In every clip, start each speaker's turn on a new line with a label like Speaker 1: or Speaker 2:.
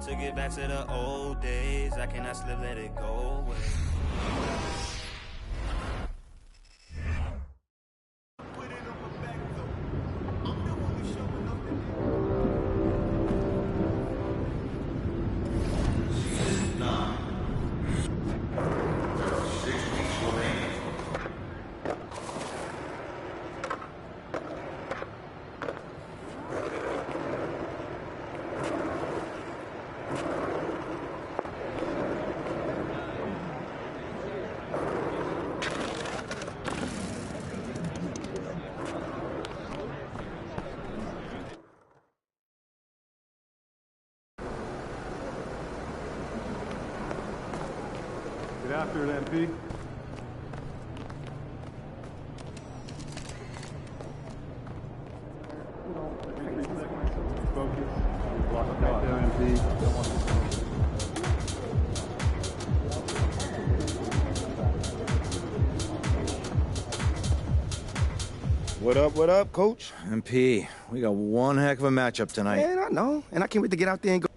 Speaker 1: Took it back to the old days. I cannot slip, let it go away.
Speaker 2: Get after it, MP. Focus. Block it back there, MP.
Speaker 3: What up, Coach? MP, we got one heck of a matchup tonight.
Speaker 4: Man, I know. And I can't wait to get out there and go.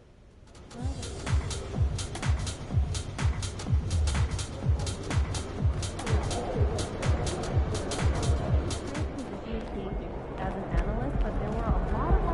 Speaker 5: As an analyst, but there were a lot of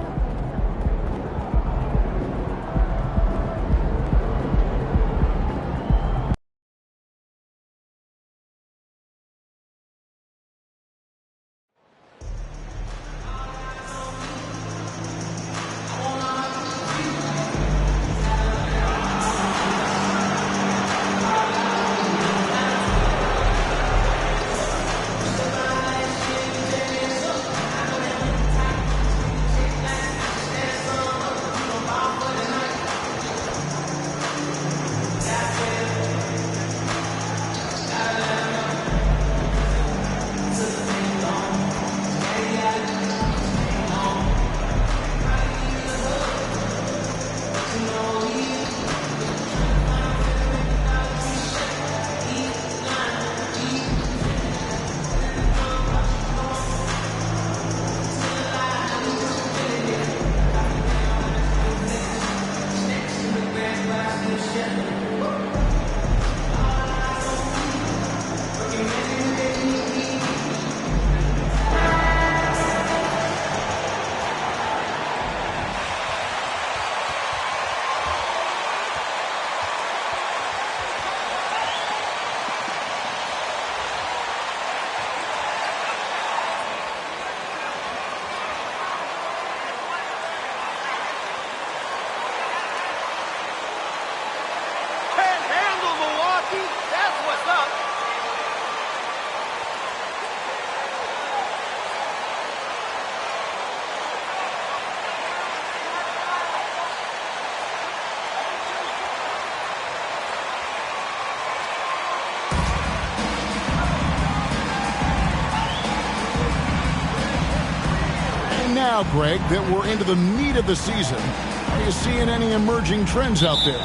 Speaker 6: Now, Greg, that we're into the meat of the season, are you seeing any emerging trends out there?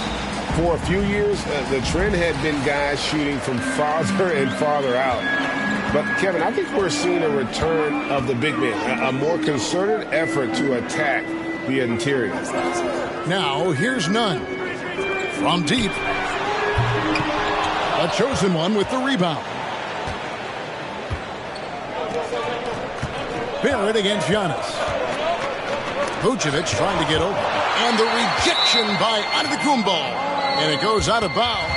Speaker 7: For a few years, the trend had been guys shooting from farther and farther out. But, Kevin, I think we're seeing a return of the big man, a more concerted effort to attack the interior.
Speaker 6: Now, here's Nunn. From deep. A chosen one with the rebound. Barrett against Giannis. Vucevic trying to get over. And the rejection by Antetokounmpo. And it goes out of bounds.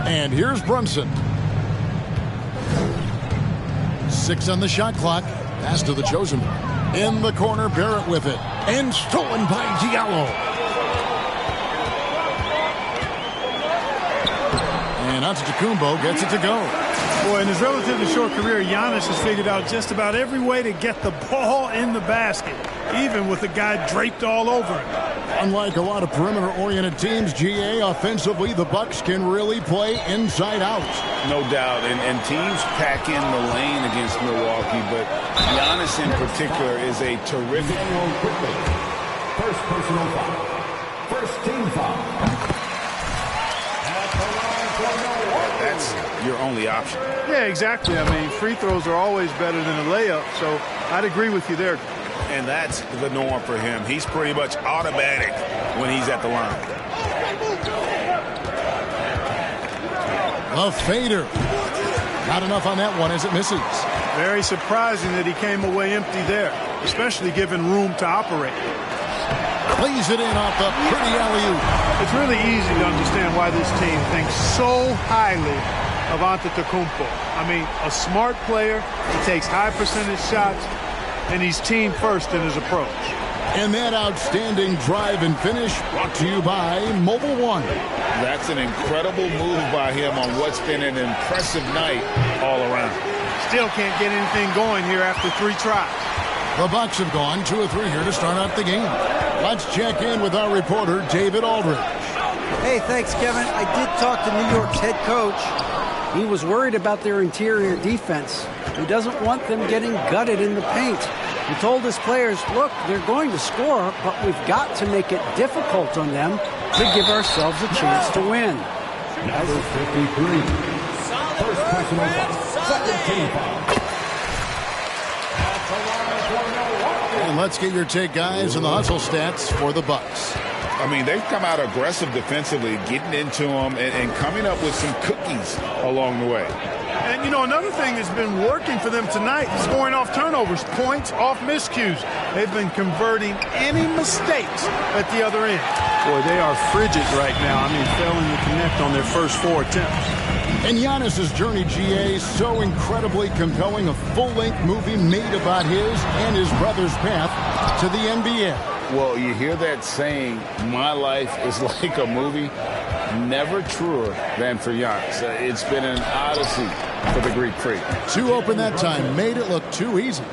Speaker 6: And here's Brunson. 6 on the shot clock. Pass to the chosen one. In the corner, Barrett with it. And stolen by Diallo. And Antetokounmpo gets it to go.
Speaker 8: Boy, in his relatively short career, Giannis has figured out just about every way to get the ball in the basket, even with the guy draped all over him.
Speaker 6: Unlike a lot of perimeter-oriented teams, GA, offensively, the Bucks can really play inside out.
Speaker 7: No doubt, and teams pack in the lane against Milwaukee, but Giannis in particular is a terrific...
Speaker 9: First personal foul. First team foul.
Speaker 10: that's your only option.
Speaker 8: Yeah, exactly. I mean, free throws are always better than a layup, so I'd agree with you there.
Speaker 10: And that's the norm for him. He's pretty much automatic when he's at the line.
Speaker 6: The fader. Not enough on that one as it misses.
Speaker 8: Very surprising that he came away empty there, especially given room to operate.
Speaker 6: Plays it in off the pretty alley-oop.
Speaker 8: It's really easy to understand why this team thinks so highly of Antetokounmpo. I mean, a smart player, he takes high percentage shots, and he's team first in his approach.
Speaker 6: And that outstanding drive and finish brought to you by Mobile One.
Speaker 10: That's an incredible move by him on what's been an impressive night all around.
Speaker 8: Still can't get anything going here after 3 tries.
Speaker 6: The Bucks have gone 2 of 3 here to start out the game. Let's check in with our reporter, David Aldridge.
Speaker 11: Hey, thanks, Kevin. I did talk to New York's head coach. He was worried about their interior defense. He doesn't want them getting gutted in the paint. He told his players, look, they're going to score, but we've got to make it difficult on them to give ourselves a chance to win.
Speaker 9: Number 53. First personal foul. Second team foul.
Speaker 6: And let's get your take, guys, on the hustle stats for the Bucks.
Speaker 10: I mean, they've come out aggressive defensively, getting into them and coming up with some cookies along the way.
Speaker 8: And, you know, another thing that's been working for them tonight, scoring off turnovers, points off miscues. They've been converting any mistakes at the other end. Boy, they are frigid right now. I mean, failing to connect on their first 4 attempts.
Speaker 6: And Giannis's journey, GA, so incredibly compelling. A full-length movie made about his and his brother's path to the NBA.
Speaker 10: Well, you hear that saying, my life is like a movie. Never truer than for Giannis. It's been an odyssey for the Greek Freak.
Speaker 6: 2 open that time, made it look too easy.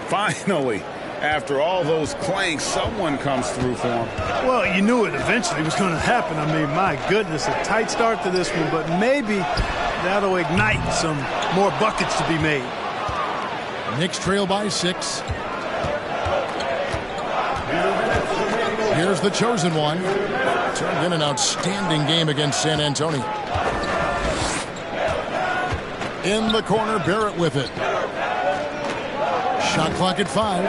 Speaker 10: Finally, after all those clanks, someone comes through for him.
Speaker 8: Well, you knew it eventually was going to happen. I mean, my goodness, a tight start to this one, but maybe that'll ignite some more buckets to be made.
Speaker 6: Knicks trail by 6. Here's the chosen one. Turned in an outstanding game against San Antonio. In the corner, Barrett with it. Shot clock at 5.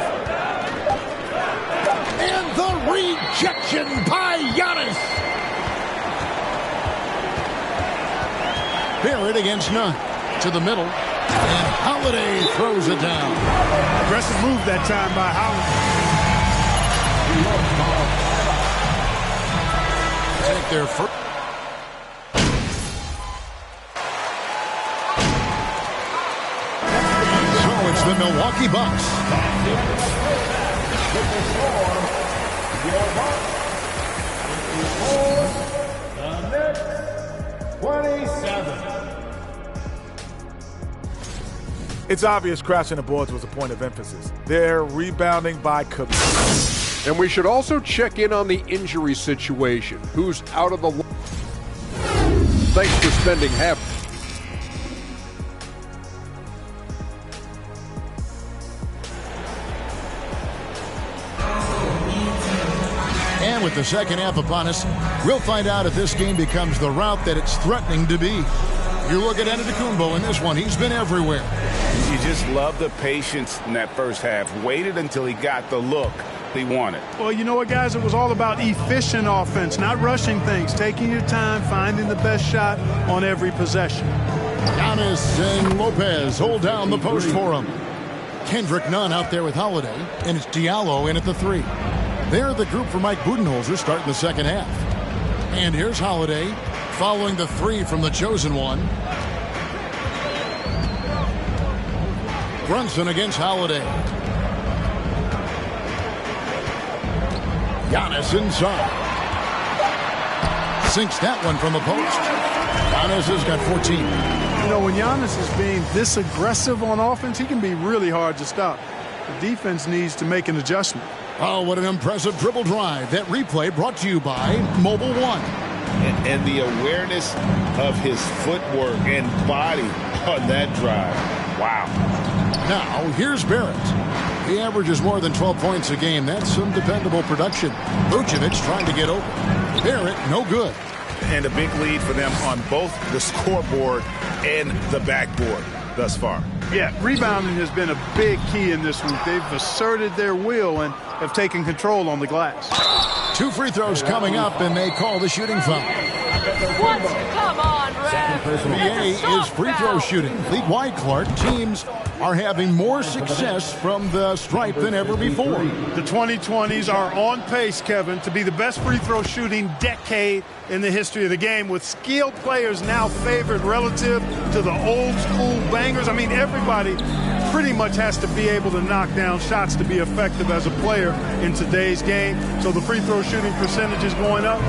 Speaker 6: And the rejection by Giannis. Barrett against none. To the middle. And Holiday throws it down.
Speaker 8: Aggressive move that time by Holiday.
Speaker 6: Take their first. So it's the Milwaukee Bucks.
Speaker 9: The Knicks, 27.
Speaker 12: It's obvious crashing the boards was a point of emphasis. They're rebounding by commitment.
Speaker 13: And we should also check in on the injury situation. Who's out of the... Thanks for spending half...
Speaker 6: And with the second half upon us, we'll find out if this game becomes the route that it's threatening to be. You look at Antetokounmpo in this one. He's been everywhere.
Speaker 10: You just love the patience in that first half. Waited until he got the look he wanted.
Speaker 8: Well, you know what, guys? It was all about efficient offense, not rushing things, taking your time, finding the best shot on every possession.
Speaker 6: Giannis and Lopez hold down the post for him. Kendrick Nunn out there with Holiday, and it's Diallo in at the 3. They're the group for Mike Budenholzer starting the second half. And here's Holiday following the 3 from the chosen one. Brunson against Holiday. Giannis inside. Sinks that one from the post. Giannis has got 14.
Speaker 8: You know, when Giannis is being this aggressive on offense, he can be really hard to stop. The defense needs to make an adjustment.
Speaker 6: Oh, what an impressive dribble drive. That replay brought to you by Mobile One.
Speaker 10: And the awareness of his footwork and body on that drive. Wow.
Speaker 6: Now, here's Barrett. He averages more than 12 points a game. That's some dependable production. Vucevic trying to get open. Barrett, no good.
Speaker 10: and a big lead for them on both the scoreboard and the backboard thus far.
Speaker 8: Yeah, rebounding has been a big key in this one. They've asserted their will and have taken control on the glass.
Speaker 6: 2 free throws coming up, and they call the shooting foul.
Speaker 14: What? Come on, Red.
Speaker 6: VA is free throw shooting. League-wide, Clark, teams are having more success from the stripe than ever before.
Speaker 8: The 2020s are on pace, Kevin, to be the best free throw shooting decade in the history of the game, with skilled players now favored relative to the old school bangers. I mean, everybody pretty much has to be able to knock down shots to be effective as a player in today's game. So the free throw shooting percentage is going up.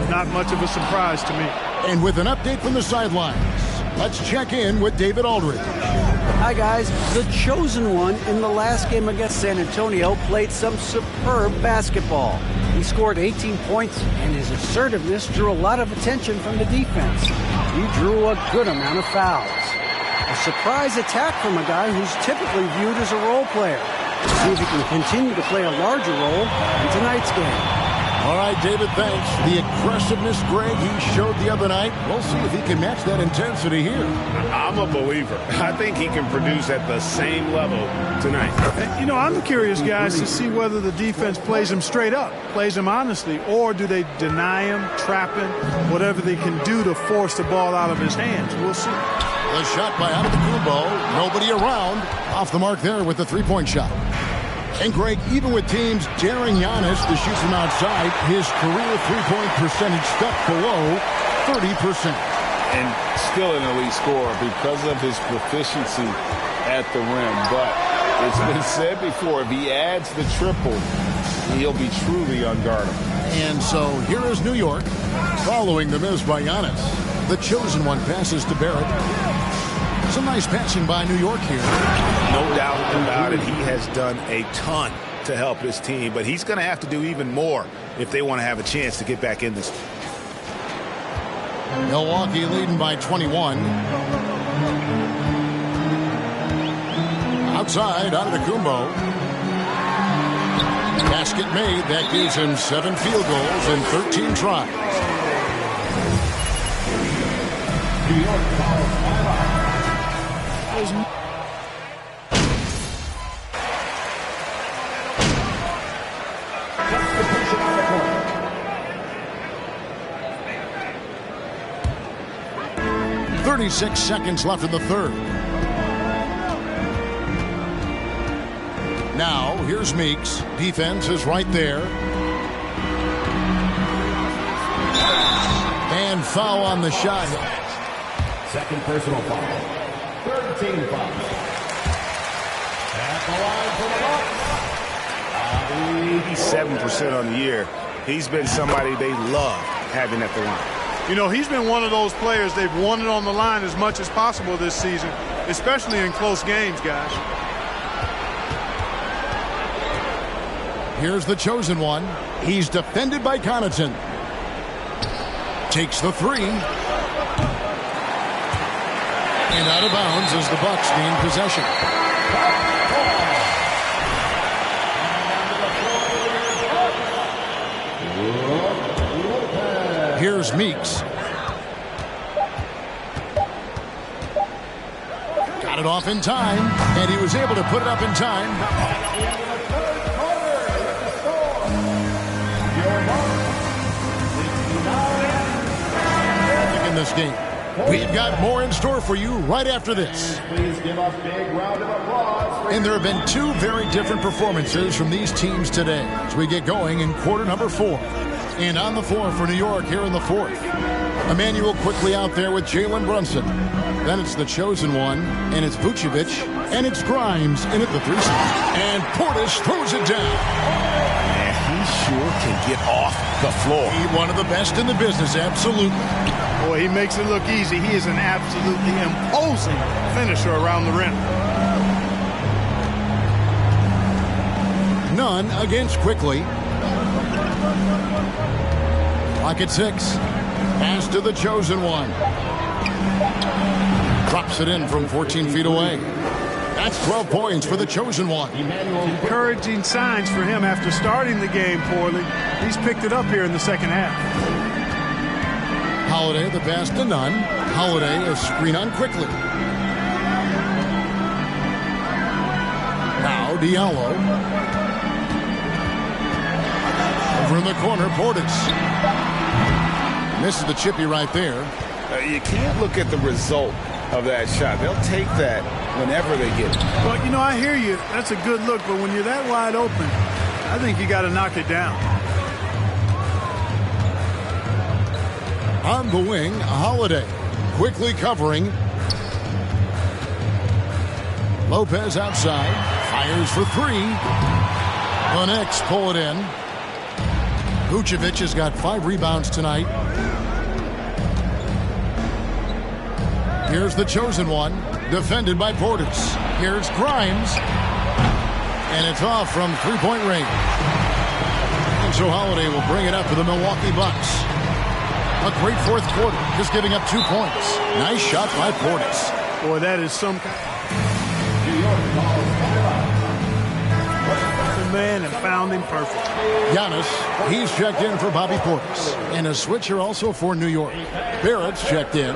Speaker 8: Not much of a surprise to me.
Speaker 6: And with an update from the sidelines, let's check in with David Aldridge.
Speaker 11: Hi, guys. The chosen one in the last game against San Antonio played some superb basketball. He scored 18 points, and his assertiveness drew a lot of attention from the defense. He drew a good amount of fouls. A surprise attack from a guy who's typically viewed as a role player. See if he can continue to play a larger role in tonight's game.
Speaker 6: All right, David, thanks. The aggressiveness, Greg, he showed the other night. We'll see if he can match that intensity here.
Speaker 7: I'm a believer. I think he can produce at the same level tonight.
Speaker 8: You know, I'm curious, guys, to see whether the defense plays him straight up, plays him honestly, or do they deny him, trap him, whatever they can do to force the ball out of his hands. We'll see.
Speaker 6: The shot by Antetokounmpo. Nobody around. Off the mark there with the three-point shot. And, Greg, even with teams daring Giannis to shoot from outside, his career three-point percentage stuck below 30%.
Speaker 10: And still an elite scorer because of his proficiency at the rim. But it's been said before, if he adds the triple, he'll be truly unguardable.
Speaker 6: And so here is New York following the miss by Giannis. The chosen one passes to Barrett. Some nice passing by New York here.
Speaker 7: No doubt about it. He has done a ton to help his team, but he's going to have to do even more if they want to have a chance to get back in this.
Speaker 6: Milwaukee leading by 21. Outside, Antetokounmpo. Basket made. That gives him 7 field goals and 13 tries.
Speaker 9: New York calls timeout.
Speaker 6: 36 seconds left in the third. Now, here's Meeks. Defense is right there. And foul on the shot.
Speaker 9: Second personal foul. Third team foul. At the line for the Bucks.
Speaker 7: 87% on the year. He's been somebody they love having at the line.
Speaker 8: You know, he's been one of those players they've wanted on the line as much as possible this season, especially in close games, guys.
Speaker 6: Here's the chosen one. He's defended by Connaughton. Takes the three. And out of bounds as the Bucks gain possession. Here's Meeks. Got it off in time, and he was able to put it up in time. In this game. We've got more in store for you right after this.
Speaker 9: Please give a big round of applause.
Speaker 6: And there have been 2 very different performances from these teams today as we get going in quarter number 4. And on the floor for New York here in the 4th. Emmanuel quickly out there with Jalen Brunson. Then it's the chosen one, and it's Vucevic, and it's Grimes in at the 3 spot. And Portis throws it down.
Speaker 7: And he sure can get off the floor.
Speaker 6: He's one of the best in the business, absolutely.
Speaker 8: Boy, he makes it look easy. He is an absolutely imposing finisher around the rim.
Speaker 6: None against Quickly. Clock at 6. Pass to the chosen one. Drops it in from 14 feet away. That's 12 points for the chosen one.
Speaker 8: Encouraging signs for him after starting the game poorly. He's picked it up here in the second half.
Speaker 6: Holiday the pass to Nunn. Holiday is screen on quickly. Now Diallo. Over in the corner, Portis. Misses the chippy right there.
Speaker 10: You can't look at the result of that shot. They'll take that whenever they get it.
Speaker 8: Well, you know, I hear you. That's a good look, but when you're that wide open, I think you got to knock it down.
Speaker 6: On the wing, Holiday quickly covering. Lopez outside, fires for three. The Knicks pull it in. Vucevic has got 5 rebounds tonight. Here's the chosen one, defended by Portis. Here's Grimes. And it's off from three-point range. And so Holiday will bring it up for the Milwaukee Bucks. A great fourth quarter, just giving up 2 points. Nice shot by Portis.
Speaker 8: Boy, that is some kind of man and found him perfect.
Speaker 6: Giannis, he's checked in for Bobby Portis. And a switcher also for New York. Barrett's checked in.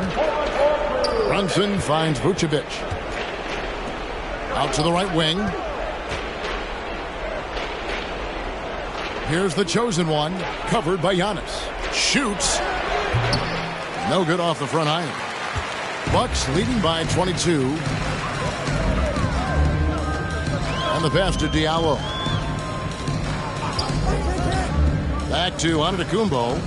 Speaker 6: Brunson finds Vucevic. Out to the right wing. Here's the chosen one, covered by Giannis. Shoots. No good off the front iron. Bucks leading by 22. And the pass to Diallo. Back to Antetokounmpo.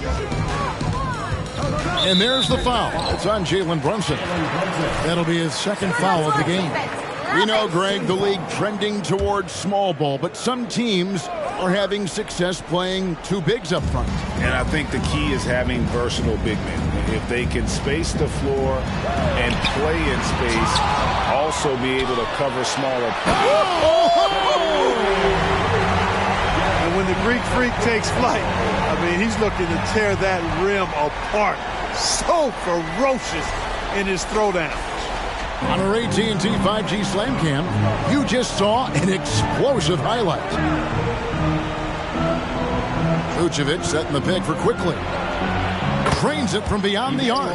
Speaker 6: And there's the foul. It's on Jalen Brunson. That'll be his second foul of the game.
Speaker 15: We know, Greg, the league trending towards small ball, but some teams are having success playing 2 bigs up front.
Speaker 10: And I think the key is having versatile big men. If they can space the floor and play in space, also be able to cover smaller.
Speaker 8: And when the Greek Freak takes flight, I mean, he's looking to tear that rim apart. So ferocious in his throwdown.
Speaker 6: On our AT&T 5G Slam Cam, you just saw an explosive highlight. Vucevic setting the pick for quickly. Trains it from beyond the arc.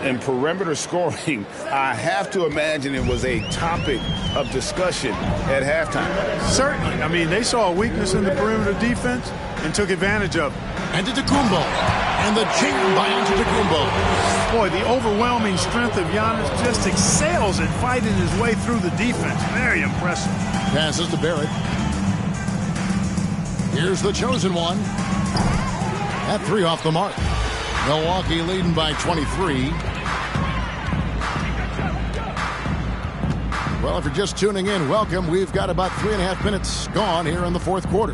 Speaker 10: And perimeter scoring, I have to imagine it was a topic of discussion at halftime.
Speaker 8: Certainly. I mean, they saw a weakness in the perimeter defense and took advantage of it.
Speaker 6: Antetokounmpo. And the jam by Antetokounmpo.
Speaker 8: Boy, the overwhelming strength of Giannis just excels at fighting his way through the defense. Very impressive.
Speaker 6: Passes to Barrett. Here's the chosen one. That 3 off the mark. Milwaukee leading by 23. Well, if you're just tuning in, welcome. We've got about 3.5 minutes gone here in the fourth quarter.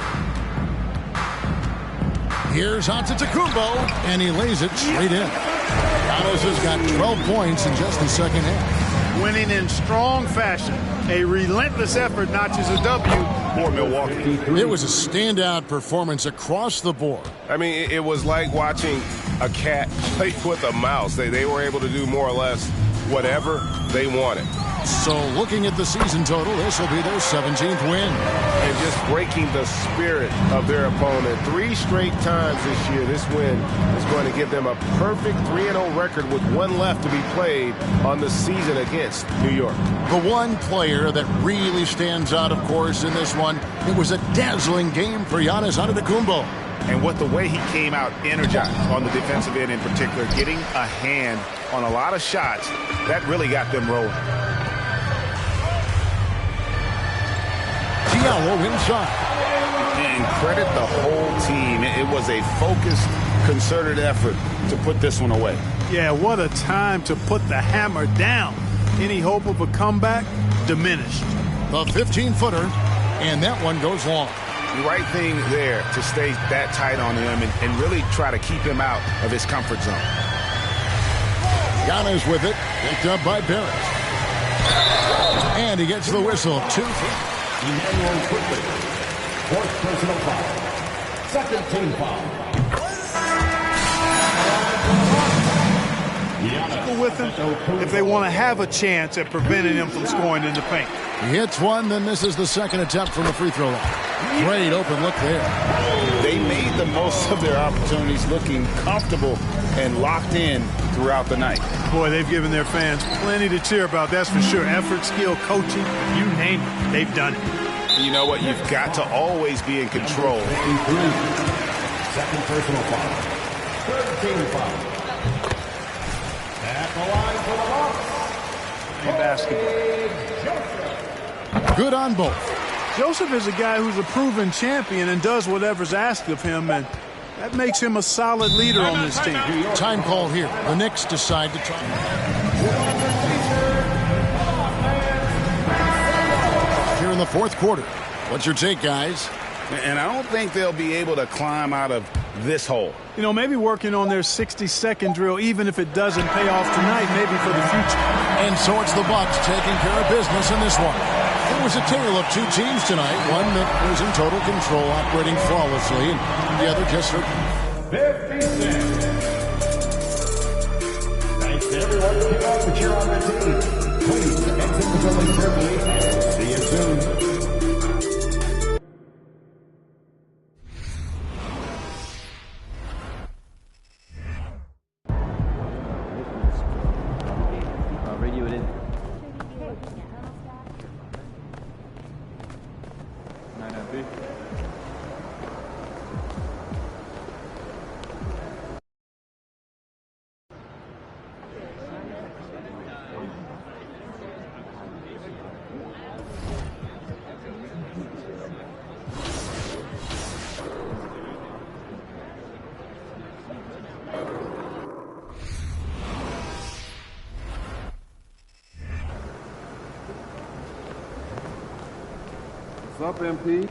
Speaker 6: Here's Antetokounmpo, and he lays it straight in. Giannis has got 12 points in just the second half.
Speaker 8: Winning in strong fashion. A relentless effort notches a W
Speaker 10: for Milwaukee.
Speaker 6: It was a standout performance across the board.
Speaker 7: I mean, it was like watching a cat play with a mouse. They were able to do more or less whatever they wanted.
Speaker 6: So looking at the season total, this will be their 17th win.
Speaker 7: And just breaking the spirit of their opponent. 3 straight times this year, this win is going to give them a perfect 3-0 record with 1 left to be played on the season against New York.
Speaker 6: The one player that really stands out, of course, in this one, it was a dazzling game for Giannis Antetokounmpo.
Speaker 16: And what the way he came out energized on the defensive end in particular, getting a hand on a lot of shots, that really got them rolling.
Speaker 6: Diallo inside.
Speaker 16: And credit the whole team. It was a focused, concerted effort to put this one away.
Speaker 8: Yeah, what a time to put the hammer down. Any hope of a comeback diminished.
Speaker 6: The 15-footer, and that one goes long.
Speaker 16: The right thing there to stay that tight on him and really try to keep him out of his comfort zone.
Speaker 6: Giannis with it, picked up by Barrett. And he gets the whistle. 2 feet.
Speaker 9: Emmanuel Quickly. 4th personal foul. 2nd team foul.
Speaker 8: With him if they want to have a chance at preventing him from scoring in the paint.
Speaker 6: He hits one, then misses the second attempt from the free throw line. Great open look there.
Speaker 16: they made the most of their opportunities, looking comfortable and locked in throughout the night.
Speaker 8: Boy, they've given their fans plenty to cheer about, that's for sure. Effort, skill, coaching, you name it, they've done it.
Speaker 16: You know what? You've got to always be in control.
Speaker 9: Second personal foul. Third team foul. At the line for the
Speaker 8: Basketball.
Speaker 6: Good on both.
Speaker 8: Joseph is a guy who's a proven champion and does whatever's asked of him, and that makes him a solid leader on this team.
Speaker 6: Time call here. The Knicks decide to try. Here in the fourth quarter. What's your take, guys?
Speaker 16: And I don't think they'll be able to climb out of this hole.
Speaker 8: You know, maybe working on their 60-second drill, even if it doesn't pay off tonight, maybe for the future.
Speaker 6: And so it's the Bucks taking care of business in this one. It was a tale of two teams tonight, one that was in total control, operating flawlessly, and the other just...
Speaker 9: 56. Thanks to everyone who came out to cheer on the team. Please exit the building carefully. See you soon.
Speaker 17: Radio it in. 9B.
Speaker 2: What's up, MP?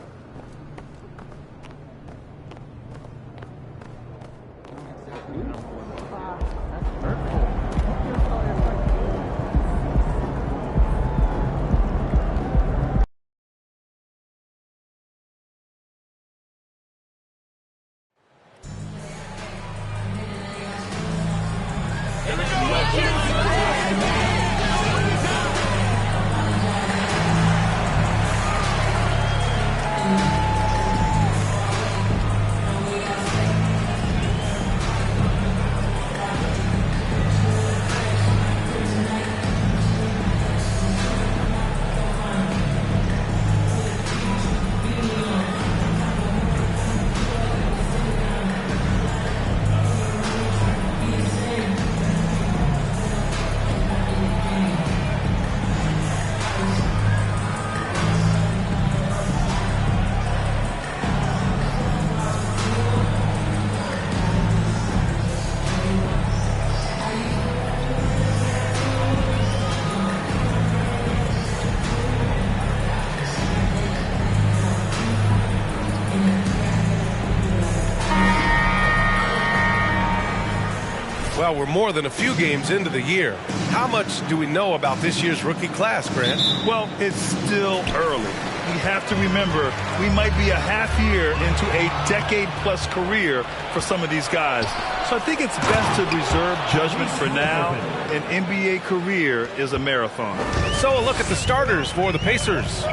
Speaker 18: Well, we're more than a few games into the year. How much do we know about this year's rookie class, Grant?
Speaker 19: Well, it's still early. We have to remember we might be a half year into a decade-plus career for some of these guys. So I think it's best to reserve judgment for now. An NBA career is a marathon.
Speaker 18: So a look at the starters for the Pacers.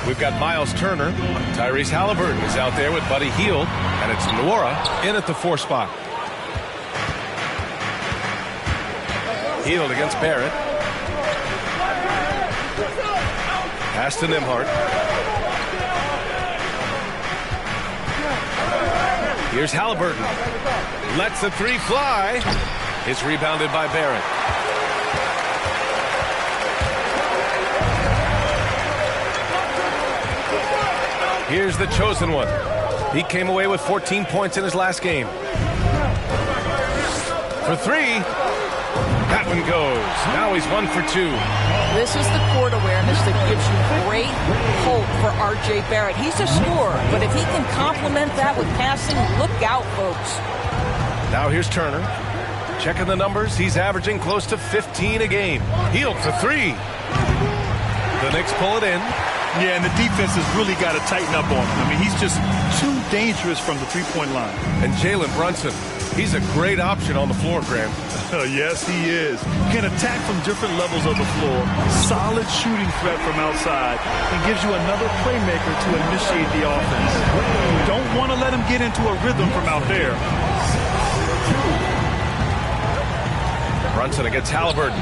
Speaker 18: We've got Miles Turner. Tyrese Halliburton is out there with Buddy Hield. And it's Nwora in at the 4 spot. Hield against Barrett. Pass to Nembhard. Here's Halliburton. Lets the 3 fly. It's rebounded by Barrett. Here's the chosen one. He came away with 14 points in his last game. For 3. That one goes. Now he's 1 for 2.
Speaker 20: This is the court awareness that gives you great hope for R.J. Barrett. He's a scorer, but if he can complement that with passing, look out, folks.
Speaker 18: Now here's Turner. Checking the numbers. He's averaging close to 15 a game. Hield for 3. The Knicks pull it in.
Speaker 19: Yeah, and the defense has really got to tighten up on him. I mean, he's just too dangerous from the three-point line.
Speaker 18: And Jalen Brunson, he's a great option on the floor, Graham.
Speaker 19: Yes, he is. Can attack from different levels of the floor. Solid shooting threat from outside. And gives you another playmaker to initiate the offense. You don't want to let him get into a rhythm from out there.
Speaker 18: Brunson against Halliburton.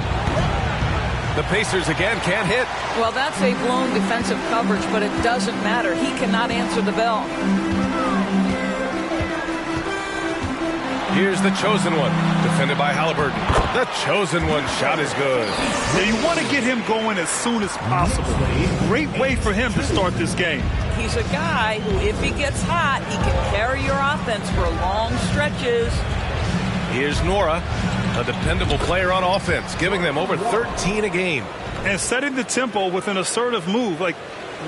Speaker 18: The Pacers again can't hit.
Speaker 20: Well, that's a blown defensive coverage, but it doesn't matter. He cannot answer the bell.
Speaker 18: Here's the chosen one, defended by Halliburton. The chosen one shot is good.
Speaker 19: Now you want to get him going as soon as possible. Great way for him to start this game.
Speaker 20: He's a guy who, if he gets hot, he can carry your offense for long stretches.
Speaker 18: Here's Nora, a dependable player on offense, giving them over 13 a game.
Speaker 19: And setting the tempo with an assertive move. Like,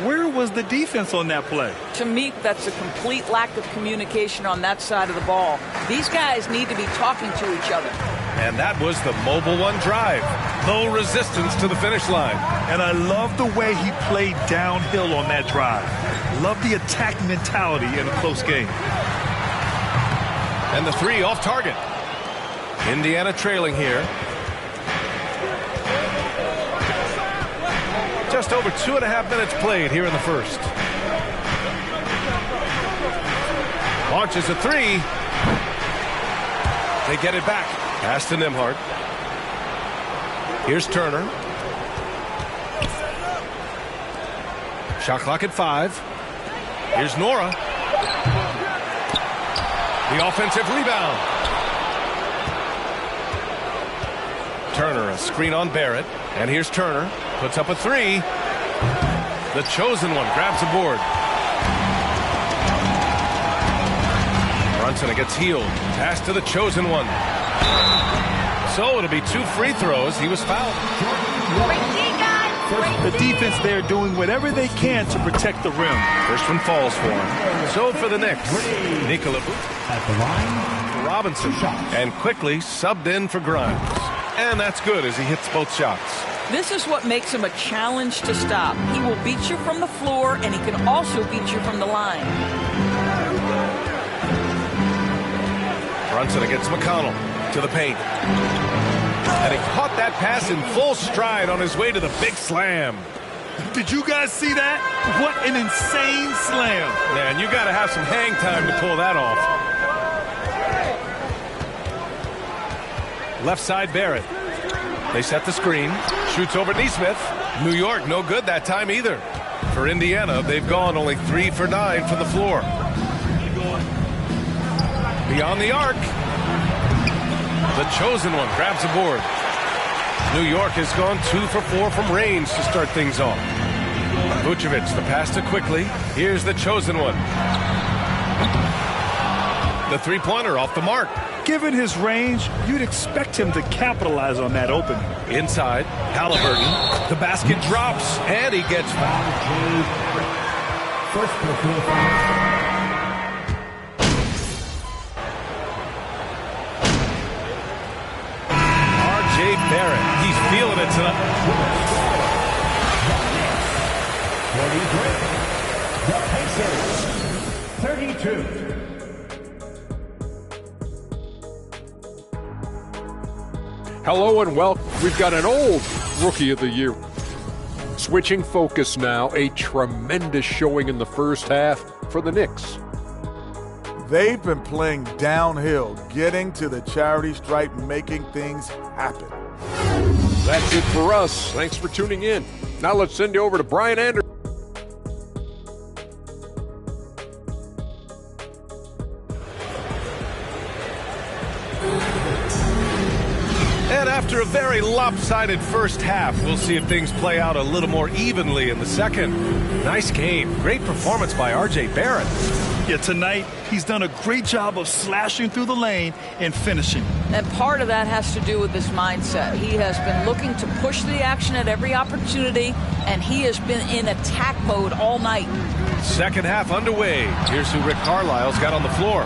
Speaker 19: where was the defense on that play?
Speaker 20: To me, that's a complete lack of communication on that side of the ball. These guys need to be talking to each other.
Speaker 18: And that was the mobile one drive. No resistance to the finish line.
Speaker 19: And I love the way he played downhill on that drive. Love the attack mentality in a close game.
Speaker 18: And the three off target. Indiana trailing here. Just over 2.5 minutes played here in the first. Launches a three. They get it back. Pass to Nembhard. Here's Turner. Shot clock at 5. Here's Nora. The offensive rebound. Turner, a screen on Barrett. And here's Turner. Puts up a three. The chosen one grabs the board. Brunson gets healed. Pass to the chosen one. So it'll be 2 free throws. He was fouled.
Speaker 19: The defense there doing whatever they can to protect the rim.
Speaker 18: First one falls for him. So for the Knicks, Nikola at the line. Robinson. And quickly subbed in for Grimes. And that's good as he hits both shots.
Speaker 20: This is what makes him a challenge to stop. He will beat you from the floor, and he can also beat you from the line.
Speaker 18: Brunson against McConnell to the paint. And he caught that pass in full stride on his way to the big slam.
Speaker 19: Did you guys see that? What an insane slam.
Speaker 18: Man, you got to have some hang time to pull that off. Left side, Barrett. They set the screen. Shoots over Nesmith. New York, no good that time either. For Indiana, they've gone only 3 for 9 from the floor. Beyond the arc. The chosen one grabs the board. New York has gone 2 for 4 from range to start things off. Vucevic, the pass to Quickly. Here's the chosen one. The three-pointer off the mark.
Speaker 19: Given his range, you'd expect him to capitalize on that opening.
Speaker 18: Inside, Halliburton. The basket drops, and he gets fouled. R.J. Barrett, he's feeling it tonight.
Speaker 9: 43, the Pacers, 32.
Speaker 13: Hello and welcome. We've got an old Rookie of the Year. Switching focus now, a tremendous showing in the first half for the Knicks.
Speaker 12: They've been playing downhill, getting to the charity stripe, making things happen.
Speaker 13: That's it for us. Thanks for tuning in. Now let's send you over to Brian Anderson.
Speaker 18: And after a very lopsided first half, we'll see if things play out a little more evenly in the second. Nice game. Great performance by R.J. Barrett.
Speaker 19: Yeah, tonight he's done a great job of slashing through the lane and finishing.
Speaker 20: And part of that has to do with his mindset. He has been looking to push the action at every opportunity, and he has been in attack mode all night.
Speaker 18: Second half underway. Here's who Rick Carlisle's got on the floor.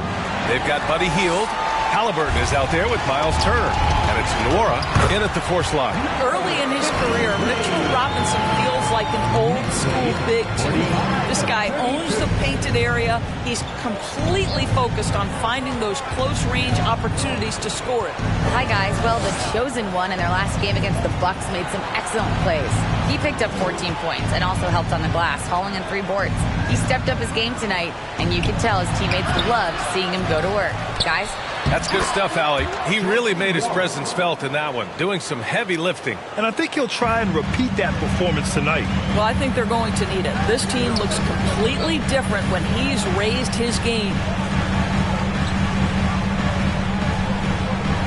Speaker 18: They've got Buddy Hield, Halliburton is out there with Miles Turner. And it's Nora in at the force line.
Speaker 20: Early in his career, Mitchell Robinson feels like an old school big to me. This guy owns the painted area. He's completely focused on finding those close range opportunities to score it.
Speaker 5: Hi guys. Well, the chosen one in their last game against the Bucks made some excellent plays. He picked up 14 points and also helped on the glass, hauling in 3 boards. He stepped up his game tonight, and you can tell his teammates loved seeing him go to work. Guys?
Speaker 18: That's good stuff, Allie. He really made his presence felt in that one, doing some heavy lifting.
Speaker 19: And I think he'll try and repeat that performance tonight.
Speaker 20: Well, I think they're going to need it. This team looks completely different when he's raised his game.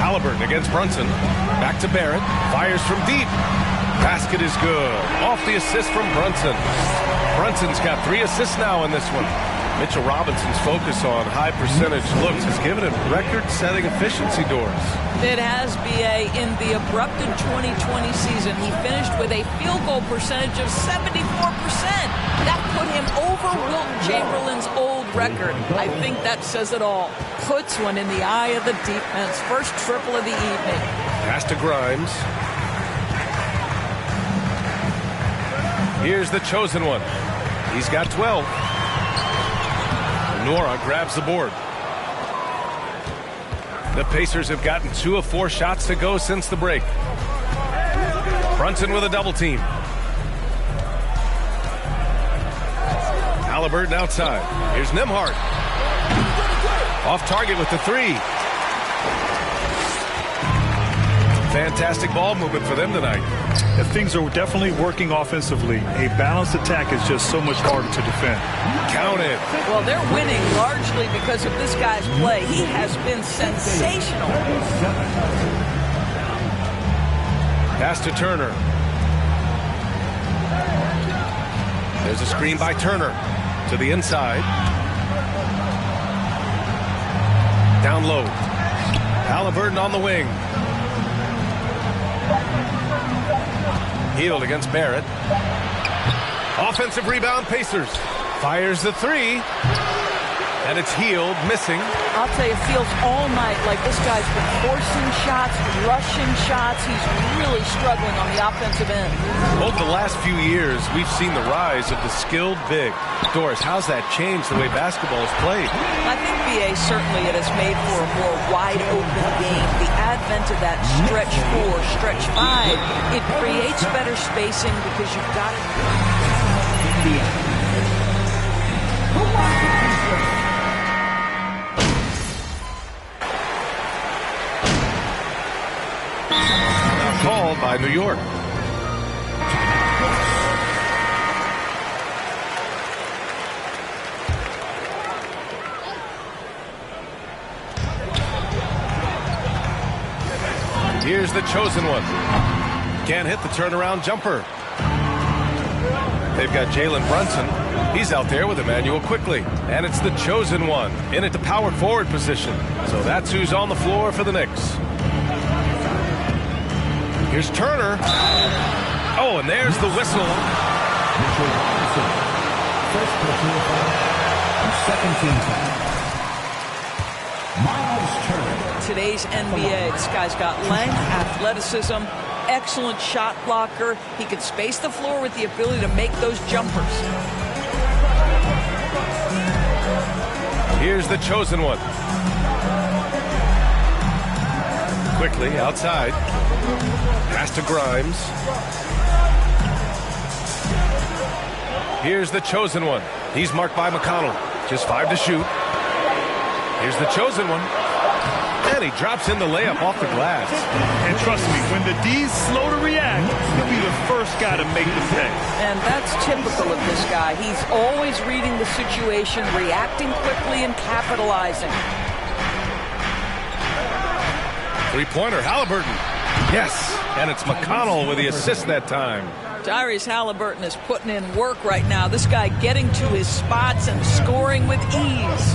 Speaker 18: Halliburton against Brunson. Back to Barrett. Fires from deep. Basket is good. Off the assist from Brunson. Brunson's got 3 assists now in this one. Mitchell Robinson's focus on high percentage looks has given him record-setting efficiency doors.
Speaker 20: It has, B.A. In the abrupted 2020 season, he finished with a field goal percentage of 74%. That put him over Wilt Chamberlain's old record. I think that says it all. Puts one in the eye of the defense. First triple of the evening.
Speaker 18: Pass to Grimes. Here's the chosen one. He's got 12. Nora grabs the board. The Pacers have gotten 2 of 4 shots to go since the break. Brunson with a double team. Halliburton outside. Here's Nembhard. Off target with the 3. Fantastic ball movement for them tonight.
Speaker 19: And things are definitely working offensively. A balanced attack is just so much harder to defend.
Speaker 18: Count it.
Speaker 20: Well, they're winning largely because of this guy's play. He has been sensational.
Speaker 18: Pass to Turner. There's a screen by Turner to the inside. Down low. Halliburton on the wing. Healed against Barrett. Offensive rebound, Pacers. Fires the 3. And it's Healed, missing.
Speaker 20: I'll tell you, it feels all night like this guy's been forcing shots, rushing shots. He's really struggling on the offensive end.
Speaker 18: Over the last few years, we've seen the rise of the skilled big. Doris, how's that changed the way basketball is played?
Speaker 20: I think, B.A., certainly it has made for a more wide-open game. The advent of that stretch 4, stretch 5, it creates better spacing because you've got it.
Speaker 18: Called by New York. Here's the chosen one. Can't hit the turnaround jumper. They've got Jalen Brunson. He's out there with Emmanuel Quickley. And it's the chosen one in at the power forward position. So that's who's on the floor for the Knicks. Here's Turner. Oh, and there's the whistle.
Speaker 9: Mitchell Robinson. First personal foul. Second team foul. Miles Turner.
Speaker 20: Today's NBA, this guy's got length, athleticism, excellent shot blocker. He can space the floor with the ability to make those jumpers.
Speaker 18: Here's the chosen one. Quickly outside. Pass to Grimes. Here's the chosen one. He's marked by McConnell. Just 5 to shoot. Here's the chosen one. And he drops in the layup off the glass.
Speaker 19: And trust me, when the D's slow to react, he'll be the first guy to make the pay.
Speaker 20: And that's typical of this guy. He's always reading the situation, reacting quickly, and capitalizing.
Speaker 18: Three-pointer, Halliburton. Yes, and it's McConnell with the assist that time.
Speaker 20: Tyrese Halliburton is putting in work right now. This guy getting to his spots and scoring with ease.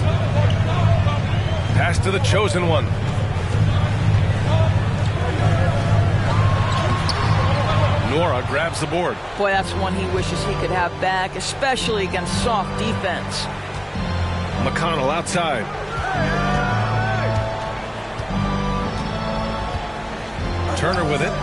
Speaker 18: Pass to the chosen one. Nora grabs the board.
Speaker 20: Boy, that's one he wishes he could have back, especially against soft defense.
Speaker 18: McConnell outside. Turner with it.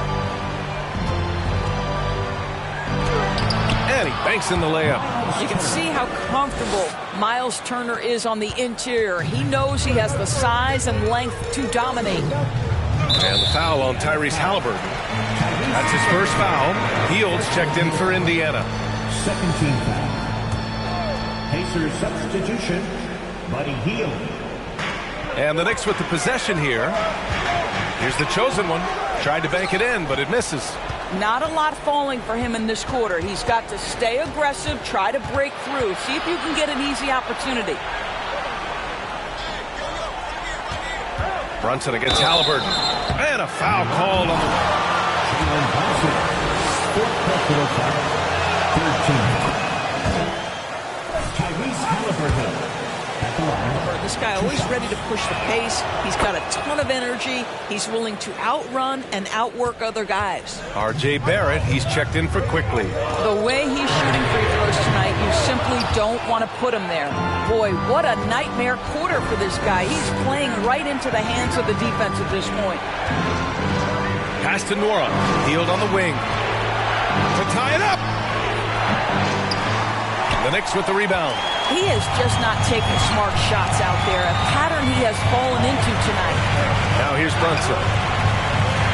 Speaker 18: And he banks in the layup.
Speaker 20: You can see how comfortable Miles Turner is on the interior. He knows he has the size and length to dominate.
Speaker 18: And the foul on Tyrese Halliburton. That's his first foul. Hields checked in for Indiana.
Speaker 9: Second team foul. Pacers substitution, Buddy Hield.
Speaker 18: And the Knicks with the possession here. Here's the chosen one. Tried to bank it in, but it misses.
Speaker 20: Not a lot falling for him in this quarter. He's got to stay aggressive, try to break through, see if you can get an easy opportunity.
Speaker 18: Brunson against Halliburton. And a foul called on the...
Speaker 9: Jalen Brunson. Fourth personal foul. Third team foul. Tyrese Halliburton at the line.
Speaker 20: This guy always ready to push the pace. He's got a ton of energy. He's willing to outrun and outwork other guys.
Speaker 18: R.J. Barrett, he's checked in for Quickly.
Speaker 20: The way he's shooting free throws tonight, you simply don't want to put him there. Boy, what a nightmare quarter for this guy. He's playing right into the hands of the defense at this point.
Speaker 18: Pass to Nora. Hield on the wing. To tie it up. The Knicks with the rebound.
Speaker 20: He is just not taking smart shots out there, a pattern he has fallen into tonight.
Speaker 18: Now here's Brunson.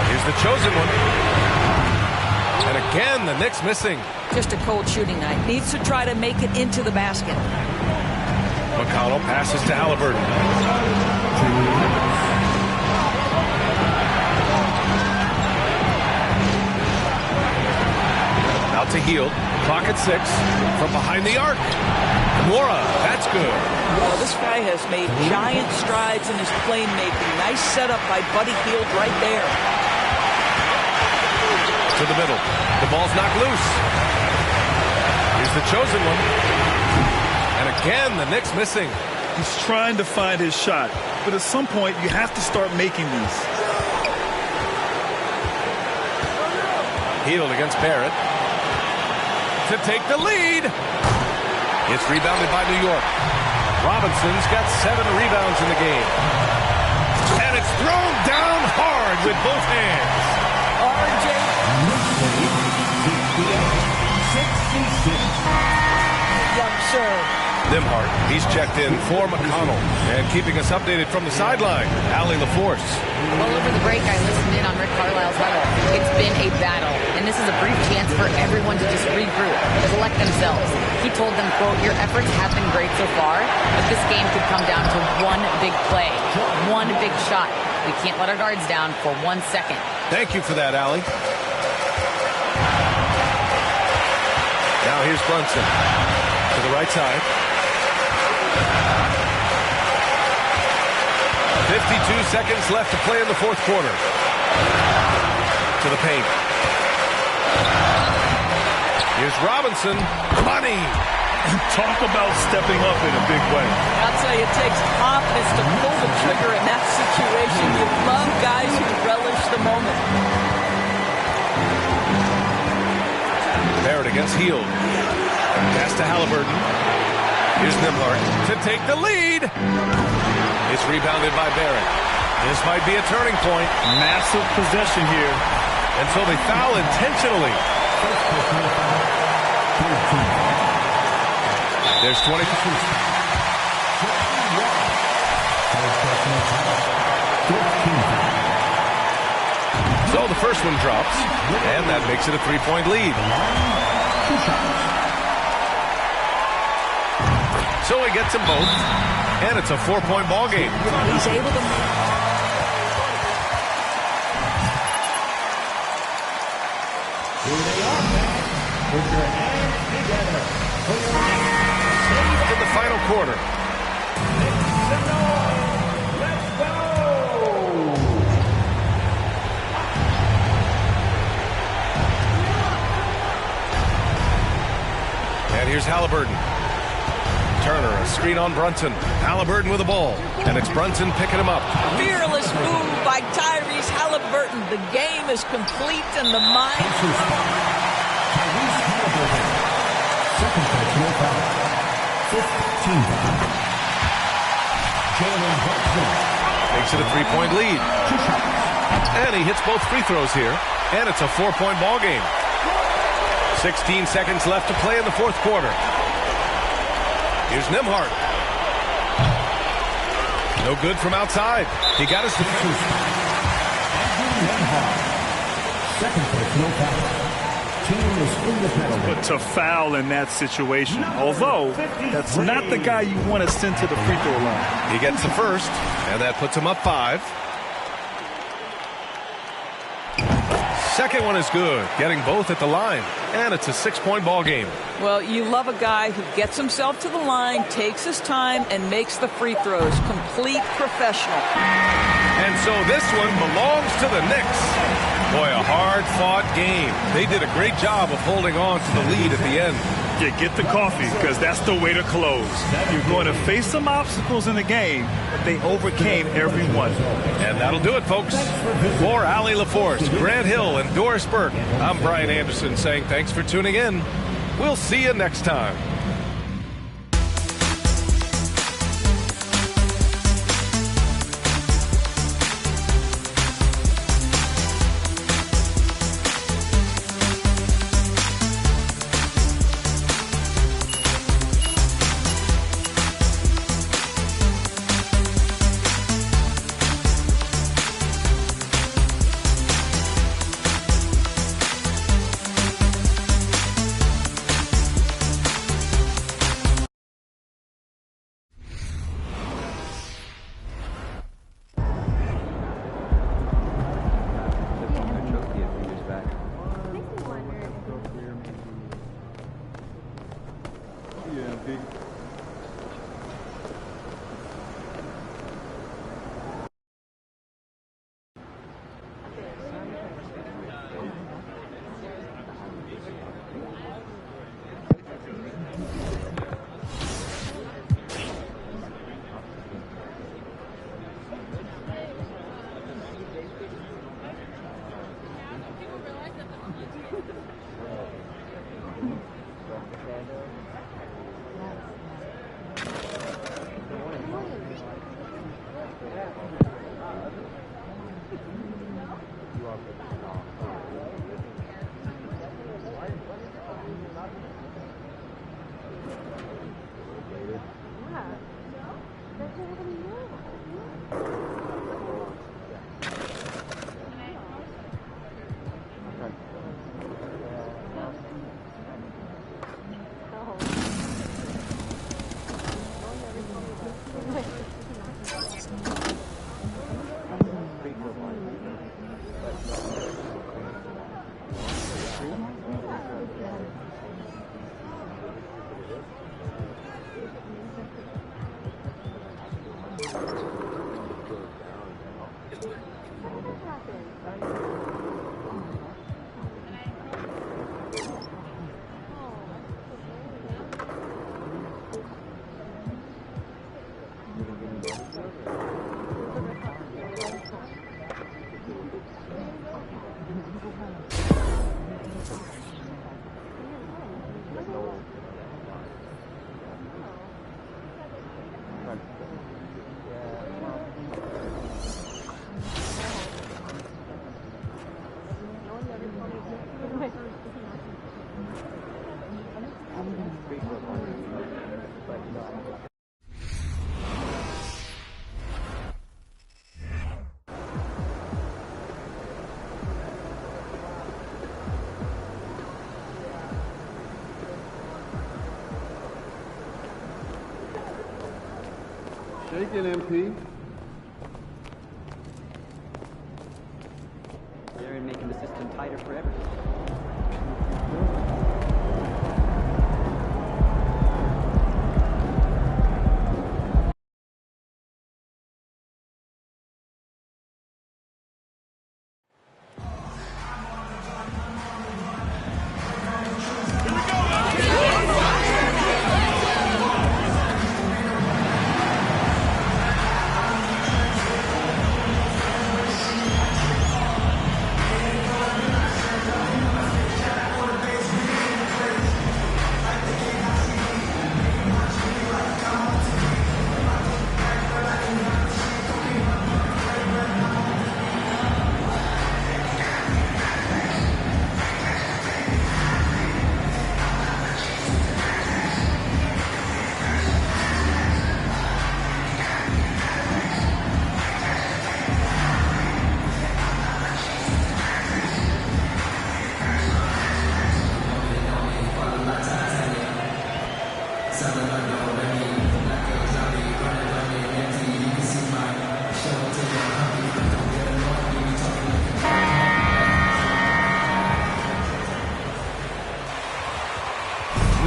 Speaker 18: Here's the chosen one. And again, the Knicks missing.
Speaker 20: Just a cold shooting night. Needs to try to make it into the basket.
Speaker 18: McConnell passes to Halliburton. Out to Hield. Clock at 6. From behind the arc. Mora, that's good.
Speaker 20: Well, this guy has made giant strides in his playmaking. Nice setup by Buddy Hield right there.
Speaker 18: To the middle. The ball's knocked loose. Here's the chosen one. And again, the Knicks missing.
Speaker 19: He's trying to find his shot, but at some point, you have to start making these.
Speaker 18: Hield against Barrett. To take the lead. It's rebounded by New York. Robinson's got 7 rebounds in the game. And it's thrown down hard with both hands.
Speaker 20: R.J.
Speaker 9: 66.
Speaker 20: Young serve.
Speaker 18: Nembhard, he's checked in for McConnell. And keeping us updated from the sideline, Allie LaForce.
Speaker 5: Well, over the break, I listened in on Rick Carlisle's huddle. It's been a battle, and this is a brief chance for everyone to just regroup, collect themselves. He told them, quote, "Your efforts have been great so far, but this game could come down to one big play, one big shot. We can't let our guards down for 1 second."
Speaker 18: Thank you for that, Allie. Now here's Brunson to the right side. 52 seconds left to play in the fourth quarter. To the paint. Here's Robinson. Money.
Speaker 19: And talk about stepping up in a big way.
Speaker 20: I'll tell you, it takes confidence to pull the trigger in that situation. You love guys who relish the moment.
Speaker 18: Barrett against Hield. Pass to Halliburton. Here's Nembhard to take the lead. It's rebounded by Barrett. This might be a turning point.
Speaker 19: Massive possession here.
Speaker 18: And so they foul intentionally. There's 20. So the first one drops, and that makes it a 3-point lead. So he gets them both, and it's a 4-point ball game.
Speaker 20: He's able to...
Speaker 9: Here they are, with your hands together.
Speaker 18: In the final quarter.
Speaker 9: Let's go!
Speaker 18: And here's Halliburton. Turner, a screen on Brunson. Halliburton with the ball. And it's Brunson picking him up.
Speaker 20: Fearless move by Tyrese Halliburton. The game is complete in the mind.
Speaker 9: Tyrese Halliburton. Second personal foul. 15 foul. Jalen Brunson.
Speaker 18: Makes it a 3-point lead.
Speaker 9: 2 shots.
Speaker 18: And he hits both free throws here. And it's a 4-point ball game. 16 seconds left to play in the fourth quarter. Here's Nembhard. No good from outside. He got his defense.
Speaker 9: Second personal foul. Team is in the penalty.
Speaker 19: But to foul in that situation, although that's not the guy you want to send to the free throw line.
Speaker 18: He gets the first, and that puts him up 5. Second one is good, getting both at the line, and it's a 6-point ball game.
Speaker 20: Well, you love a guy who gets himself to the line, takes his time, and makes the free throws. Complete professional.
Speaker 18: And so this one belongs to the Knicks. Boy, a hard-fought game. They did a great job of holding on to the lead at the end.
Speaker 19: Yeah, get the coffee, because that's the way to close. You're going to face some obstacles in the game, but they overcame every one.
Speaker 18: And that'll do it, folks. For Allie LaForce, Grant Hill, and Doris Burke, I'm Brian Anderson saying thanks for tuning in. We'll see you next time.
Speaker 2: Shake it, MP.
Speaker 17: They're making the system tighter for everyone.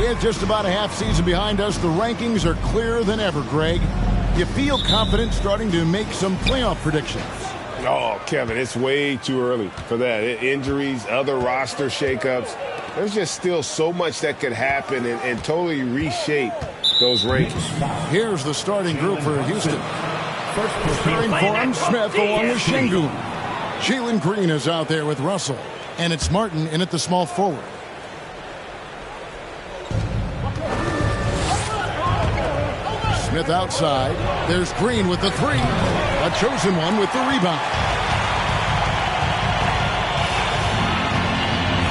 Speaker 6: With just about a half season behind us, the rankings are clearer than ever, Greg. You feel confident starting to make some playoff predictions?
Speaker 7: Oh, Kevin, it's way too early for that. Injuries, other roster shakeups. There's just still so much that could happen and totally reshape those rankings.
Speaker 6: Here's the starting group for Houston. Preparing for him, Smith along with Şengün. Jalen Green is out there with Russell. And it's Martin in at the small forward. Smith outside. There's Green with the three. A chosen one with the rebound.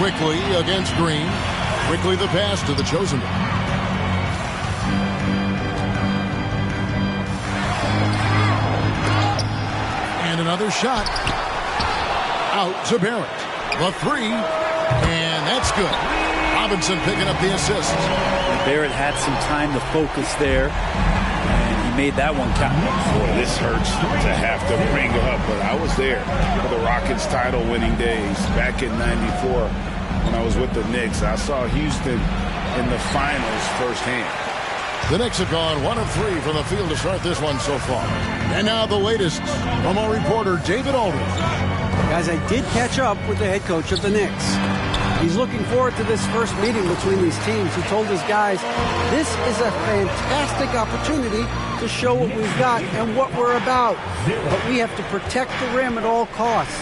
Speaker 6: Quickly against Green. Quickly the pass to the chosen one. And another shot. Out to Barrett. The three. And that's good. Robinson picking up the assist.
Speaker 21: Barrett had some time to focus there. Made that one count.
Speaker 7: Boy, this hurts to have to bring up, but I was there for the Rockets title-winning days back in '94 when I was with the Knicks. I saw Houston in the finals firsthand.
Speaker 6: The Knicks have gone 1 of 3 from the field to start this one so far. And now the latest from our reporter, David Aldridge.
Speaker 11: Guys, I did catch up with the head coach of the Knicks. He's looking forward to this first meeting between these teams. He told his guys, this is a fantastic opportunity to show what we've got and what we're about. But we have to protect the rim at all costs,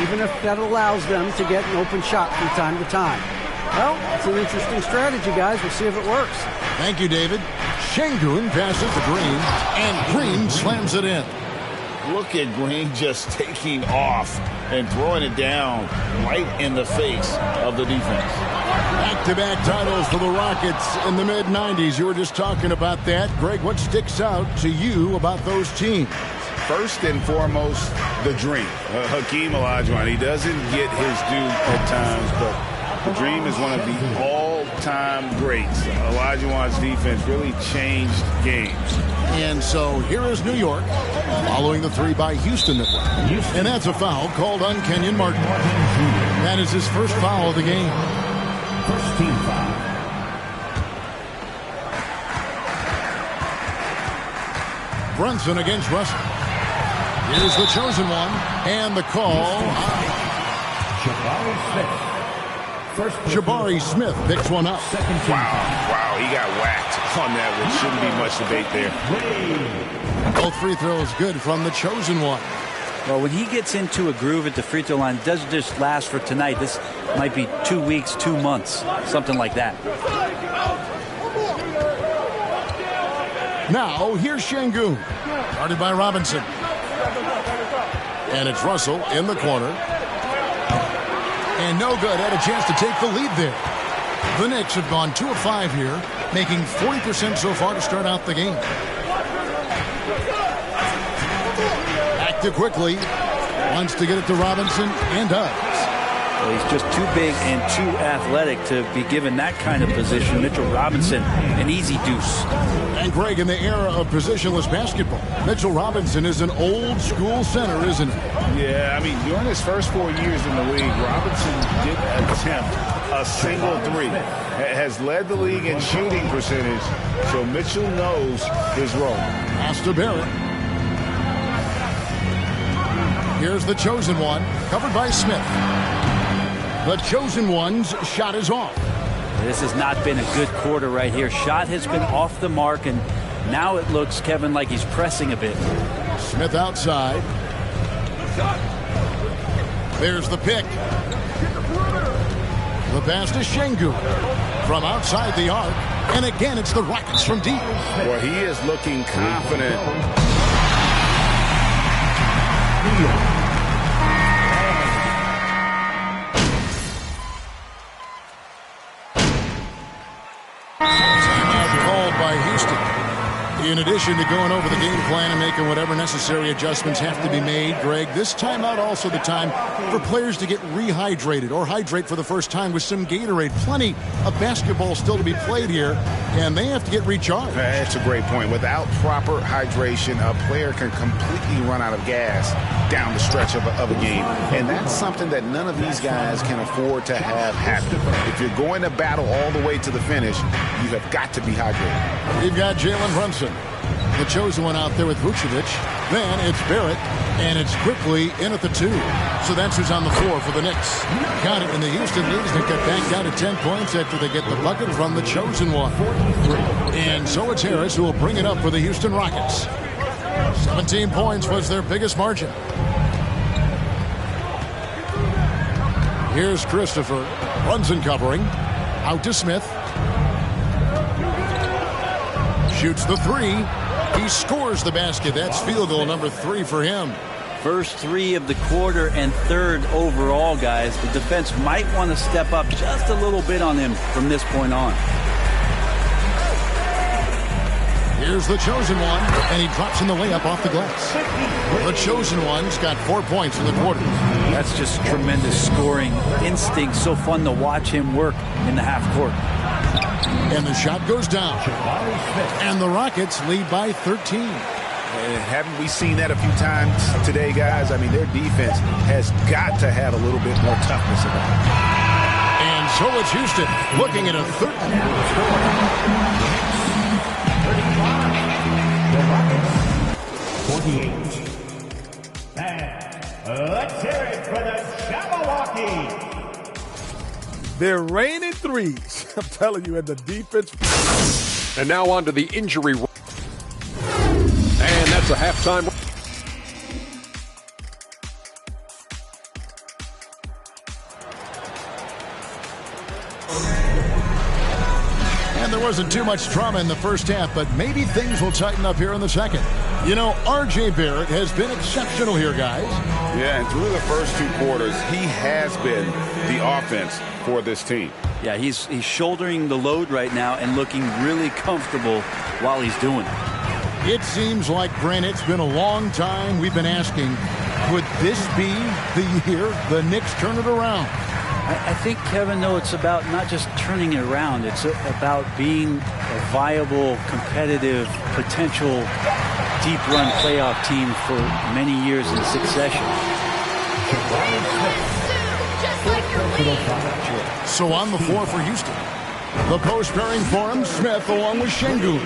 Speaker 11: even if that allows them to get an open shot from time to time. Well, it's an interesting strategy, guys. We'll see if it works.
Speaker 6: Thank you, David. Şengün passes to Green, and Green slams it in.
Speaker 10: Look at Green just taking off and throwing it down right in the face of the defense.
Speaker 6: Back-to-back titles for the Rockets in the mid-'90s. You were just talking about that. Greg, what sticks out to you about those teams?
Speaker 7: First and foremost, the dream. Hakeem Olajuwon, he doesn't get his due at times, but the dream is one of the all-time greats. Olajuwon's defense really changed games.
Speaker 6: And so here is New York, following the three by Houston. And that's a foul called on Kenyon Martin. That is his first foul of the game.
Speaker 9: First team foul.
Speaker 6: Brunson against Russell. Here's the chosen one, and the call. Jabari Smith picks one up.
Speaker 7: Wow, he got whacked on that one. Shouldn't be much debate there.
Speaker 6: Both free throws good from the chosen one.
Speaker 21: Well, when he gets into a groove at the free throw line, it doesn't just last for tonight. This might be 2 weeks, 2 months, something like that.
Speaker 6: Now, here's Şengün. Guarded by Robinson. And it's Russell in the corner. And no good. Had a chance to take the lead there. The Knicks have gone 2 of 5 here, making 40% so far to start out the game. Active quickly. Wants to get it to Robinson and does.
Speaker 21: Well, he's just too big and too athletic to be given that kind of position. Mitchell Robinson, an easy deuce.
Speaker 6: And Greg, in the era of positionless basketball, Mitchell Robinson is an old school center, isn't he?
Speaker 7: Yeah, I mean, during his first 4 years in the league, Robinson didn't attempt a single three. Has led the league in shooting percentage, so Mitchell knows his role.
Speaker 6: Pass to Barrett. Here's the chosen one, covered by Smith. The chosen one's shot is off.
Speaker 21: This has not been a good quarter right here. Shot has been off the mark, and now it looks, Kevin, like he's pressing a bit.
Speaker 6: Smith outside. There's the pick. The pass to Şengün from outside the arc. And again, it's the Rockets from deep.
Speaker 7: Well, he is looking confident.
Speaker 6: Timeout called by Houston. In addition to going over the game plan and making whatever necessary adjustments have to be made, Greg, this timeout also the time for players to get rehydrated or hydrate for the first time with some Gatorade. Plenty of basketball still to be played here, and they have to get recharged.
Speaker 16: That's a great point. Without proper hydration, a player can completely run out of gas down the stretch of a game. And that's something that none of these guys can afford to have happen. If you're going to battle all the way to the finish, you have got to be hydrated.
Speaker 6: We've got Jalen Brunson, the chosen one, out there with Vucevic. Then it's Barrett, and it's quickly in at the 2. So that's who's on the floor for the Knicks. Got it in the Houston leads. They cut back down to 10 points after they get the bucket from the chosen one. And so it's Harris who will bring it up for the Houston Rockets. 17 points was their biggest margin. Here's Christopher. Brunson covering. Out to Smith. Shoots the 3. He scores the basket. That's field goal number 3 for him.
Speaker 21: First 3 of the quarter and 3rd overall, guys. The defense might want to step up just a little bit on him from this point on.
Speaker 6: Here's the chosen one, and he drops in the layup off the glass. The chosen one's got 4 points in the quarter.
Speaker 21: That's just tremendous scoring instinct. So fun to watch him work in the half court.
Speaker 6: And the shot goes down. And the Rockets lead by 13.
Speaker 16: Haven't we seen that a few times today, guys? I mean, their defense has got to have a little bit more toughness about it.
Speaker 6: And so it's Houston looking at a
Speaker 9: 28. And let's hear it for the Jabberwocky.
Speaker 12: They're raining threes. I'm telling you, and the defense.
Speaker 13: And now on to the injury. And that's a halftime.
Speaker 6: And there wasn't too much drama in the first half, but maybe things will tighten up here in the second. You know, R.J. Barrett has been exceptional here, guys.
Speaker 10: Yeah, and through the first 2 quarters, he has been the offense for this team.
Speaker 21: Yeah, he's shouldering the load right now and looking really comfortable while he's doing it.
Speaker 6: It seems like, Brent, it's been a long time we've been asking, could this be the year the Knicks turn it around?
Speaker 21: I think, Kevin, though, it's about not just turning it around. It's about being a viable, competitive, potential deep-run playoff team for many years in succession.
Speaker 6: So on the floor for Houston. The post pairing for him, Smith along with Şengün.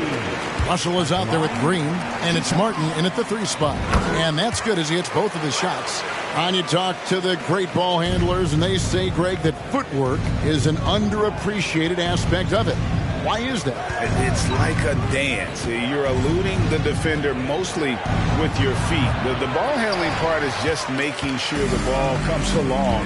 Speaker 6: Russell is out there with Green, and it's Martin in at the 3 spot. And that's good as he hits both of his shots. And you talk to the great ball handlers, and they say, Greg, that footwork is an underappreciated aspect of it. Why is that?
Speaker 16: It's like a dance. You're eluding the defender mostly with your feet. The ball handling part is just making sure the ball comes along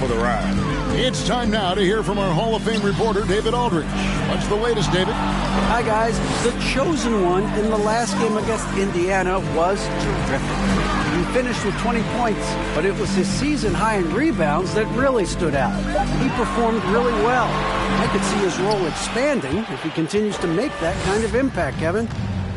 Speaker 16: for the ride.
Speaker 6: It's time now to hear from our Hall of Fame reporter, David Aldridge. What's the latest, David?
Speaker 11: Hi, guys. The chosen one in the last game against Indiana was terrific. He finished with 20 points, but it was his season high in rebounds that really stood out. He performed really well. I could see his role expanding if he continues to make that kind of impact, Kevin.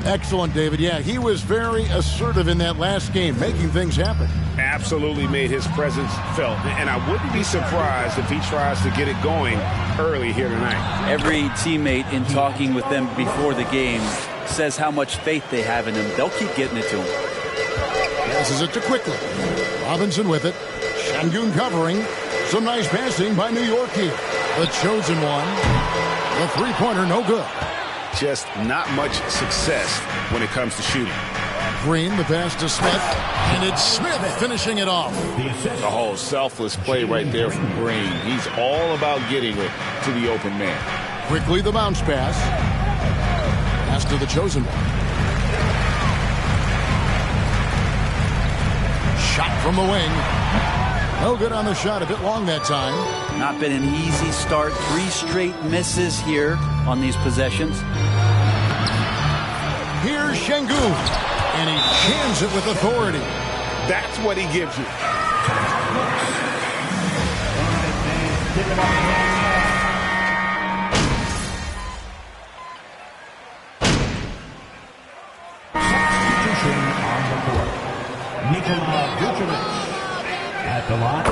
Speaker 6: Excellent, David. Yeah, he was very assertive in that last game, making things happen.
Speaker 16: Absolutely made his presence felt. And I wouldn't be surprised if he tries to get it going early here tonight.
Speaker 21: Every teammate in talking with them before the game says how much faith they have in him. They'll keep getting it to him.
Speaker 6: Passes it to Quickly. Robinson with it. Şengün covering. Some nice passing by New York here. The chosen one. The three-pointer, no good.
Speaker 16: Just not much success when it comes to shooting.
Speaker 6: Green, the pass to Smith. And it's Smith finishing it off.
Speaker 10: The whole selfless play right there from Green. He's all about getting it to the open man.
Speaker 6: Quickly the bounce pass. Pass to the chosen one. Shot from the wing. No good on the shot. A bit long that time.
Speaker 21: Not been an easy start. 3 straight misses here on these possessions.
Speaker 6: Here's Şengün. And he jams it with authority.
Speaker 16: That's what he gives you.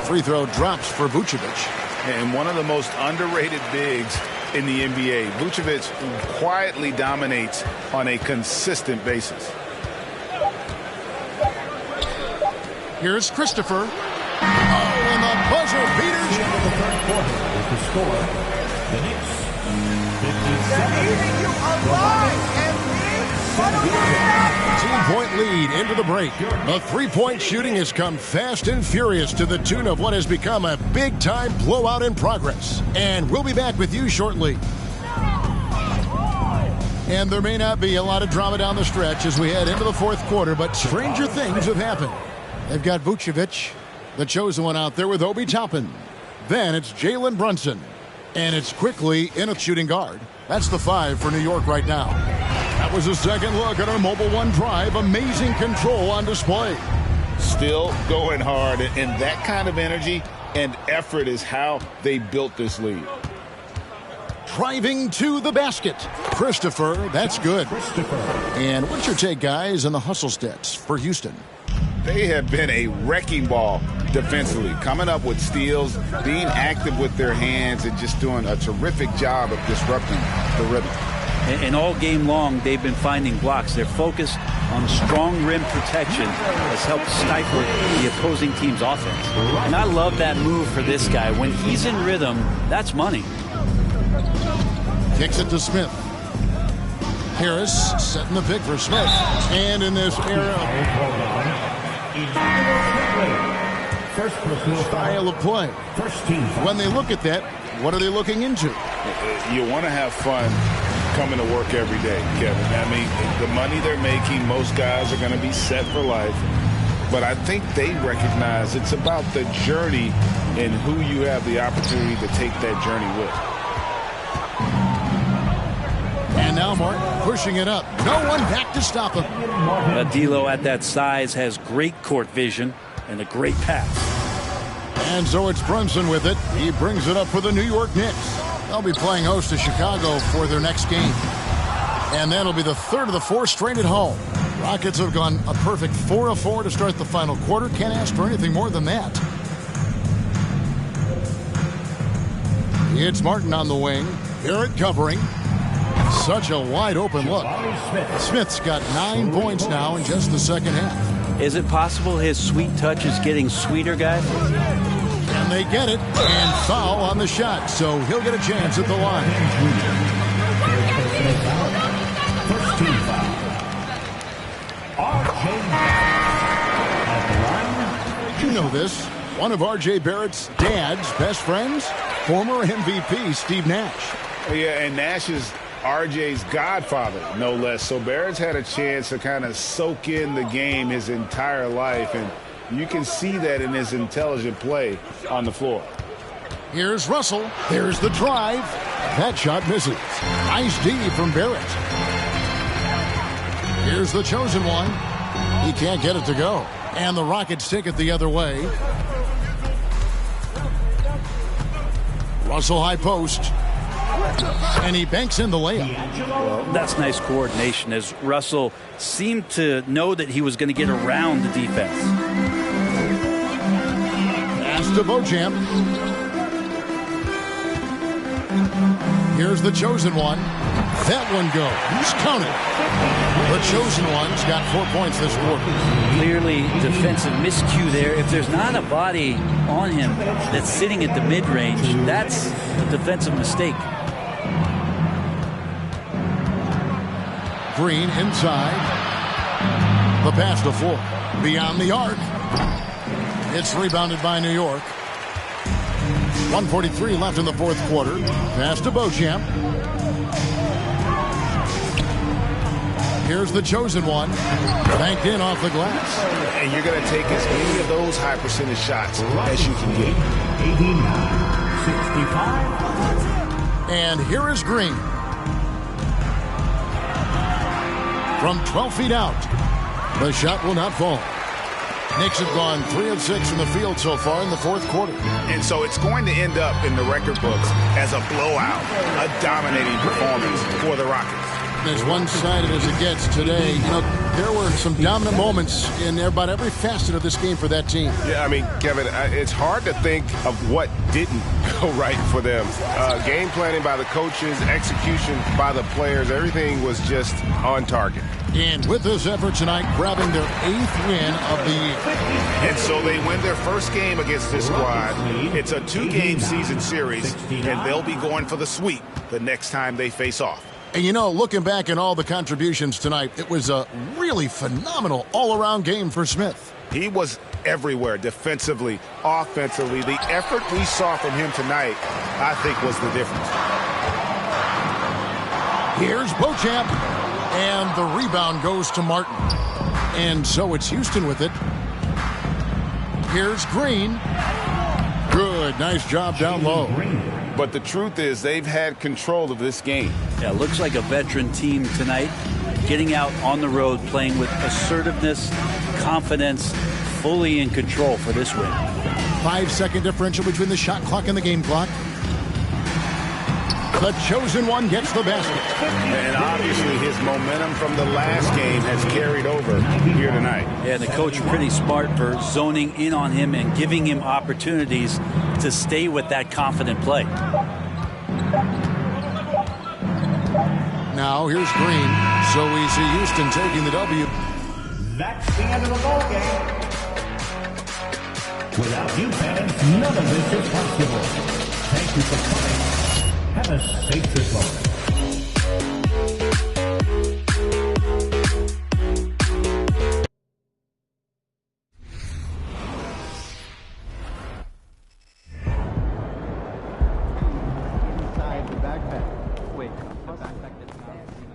Speaker 6: free throw drops for Vucevic.
Speaker 16: And one of the most underrated bigs in the NBA. Vucevic quietly dominates on a consistent basis.
Speaker 6: Here's Christopher. Oh, and the buzzer beaters.
Speaker 9: The third quarter with the score. The Knicks 57.
Speaker 6: 2-point lead into the break. The three-point shooting has come fast and furious to the tune of what has become a big-time blowout in progress. And we'll be back with you shortly. And there may not be a lot of drama down the stretch as we head into the fourth quarter, but stranger things have happened. They've got Vucevic, the chosen one, out there with Obi Toppin. Then it's Jalen Brunson. And it's quickly in a shooting guard. That's the 5 for New York right now. That was a second look at our Mobile One drive. Amazing control on display.
Speaker 16: Still going hard, and that kind of energy and effort is how they built this lead.
Speaker 6: Driving to the basket. Christopher, that's good. And what's your take, guys, on the hustle stats for Houston?
Speaker 16: They have been a wrecking ball defensively, coming up with steals, being active with their hands, and just doing a terrific job of disrupting the rhythm.
Speaker 21: And all game long, they've been finding blocks. Their focus on strong rim protection has helped stifle the opposing team's offense. And I love that move for this guy. When he's in rhythm, that's money.
Speaker 6: Kicks it to Smith. Harris setting the pick for Smith. And in this era, style of play. When they look at that, what are they looking into?
Speaker 16: You want to have fun coming to work every day, Kevin. I mean, the money they're making, most guys are going to be set for life. But I think they recognize it's about the journey and who you have the opportunity to take that journey with.
Speaker 6: And now Martin pushing it up. No one back to stop him.
Speaker 21: D'Lo at that size has great court vision and a great pass.
Speaker 6: And so it's Brunson with it. He brings it up for the New York Knicks. They'll be playing host to Chicago for their next game. And that'll be the third of the 4 straight at home. Rockets have gone a perfect 4 of 4 to start the final quarter. Can't ask for anything more than that. It's Martin on the wing. Barrett covering. Such a wide open look. Smith's got 9 points now in just the second half.
Speaker 21: Is it possible his sweet touch is getting sweeter, guys?
Speaker 6: And they get it, and foul on the shot, so he'll get a chance at the line.
Speaker 9: First team foul. R.J. Barrett.
Speaker 6: You know this. One of R.J. Barrett's dad's best friends, former MVP Steve Nash.
Speaker 16: Yeah, and Nash is RJ's godfather, no less. So Barrett's had a chance to kind of soak in the game his entire life, and you can see that in his intelligent play on the floor.
Speaker 6: Here's Russell. There's the drive. That shot misses. Nice D from Barrett. Here's the chosen one. He can't get it to go. And the Rockets take it the other way. Russell high post. And he banks in the layup.
Speaker 21: Well, that's nice coordination as Russell seemed to know that he was going to get around the defense.
Speaker 6: Pass to Beauchamp. Here's the chosen one. That one goes. Counted. The chosen one's got 4 points this quarter.
Speaker 21: Clearly defensive miscue there. If there's not a body on him that's sitting at the mid-range, that's a defensive mistake.
Speaker 6: Green inside. The pass to Ford. Beyond the arc. It's rebounded by New York. 1:43 left in the fourth quarter. Pass to Beauchamp. Here's the chosen one. Banked in off the glass.
Speaker 16: And you're going to take as many of those high percentage shots as you can get.
Speaker 9: 89-65.
Speaker 6: And here is Green. From 12 feet out. The shot will not fall. Knicks have gone 3 of 6 from the field so far in the fourth quarter.
Speaker 16: And so it's going to end up in the record books as a blowout, a dominating performance for the Rockets.
Speaker 6: been as one-sided as it gets today. You know, there were some dominant moments in about every facet of this game for that team.
Speaker 7: Yeah, I mean, Kevin, it's hard to think of what didn't go right for them. Game planning by the coaches, execution by the players, everything was just on target.
Speaker 6: And with this effort tonight, grabbing their 8th win of the year.
Speaker 16: And so they win their first game against this squad. It's a 2-game season series, and they'll be going for the sweep the next time they face off.
Speaker 6: And you know, looking back at all the contributions tonight, it was a really phenomenal all-around game for Smith.
Speaker 16: He was everywhere, defensively, offensively. The effort we saw from him tonight, I think, was the difference.
Speaker 6: Here's Beauchamp, and the rebound goes to Martin. And so it's Houston with it. Here's Green. Good, nice job down low.
Speaker 10: But the truth is, they've had control of this game.
Speaker 21: Yeah, it looks like a veteran team tonight, getting out on the road, playing with assertiveness, confidence, fully in control for this win.
Speaker 6: 5-second differential between the shot clock and the game clock. The chosen one gets the basket.
Speaker 16: And obviously his momentum from the last game has carried over here tonight.
Speaker 21: Yeah, the coach pretty smart for zoning in on him and giving him opportunities to stay with that confident play.
Speaker 6: Now here's Green. So we see Houston taking the W.
Speaker 9: That's the end of the ball game. Without you fans, none of this is possible. Thank you for coming. Have a safe trip home.
Speaker 17: Inside the backpack. Wait, the backpack that's not even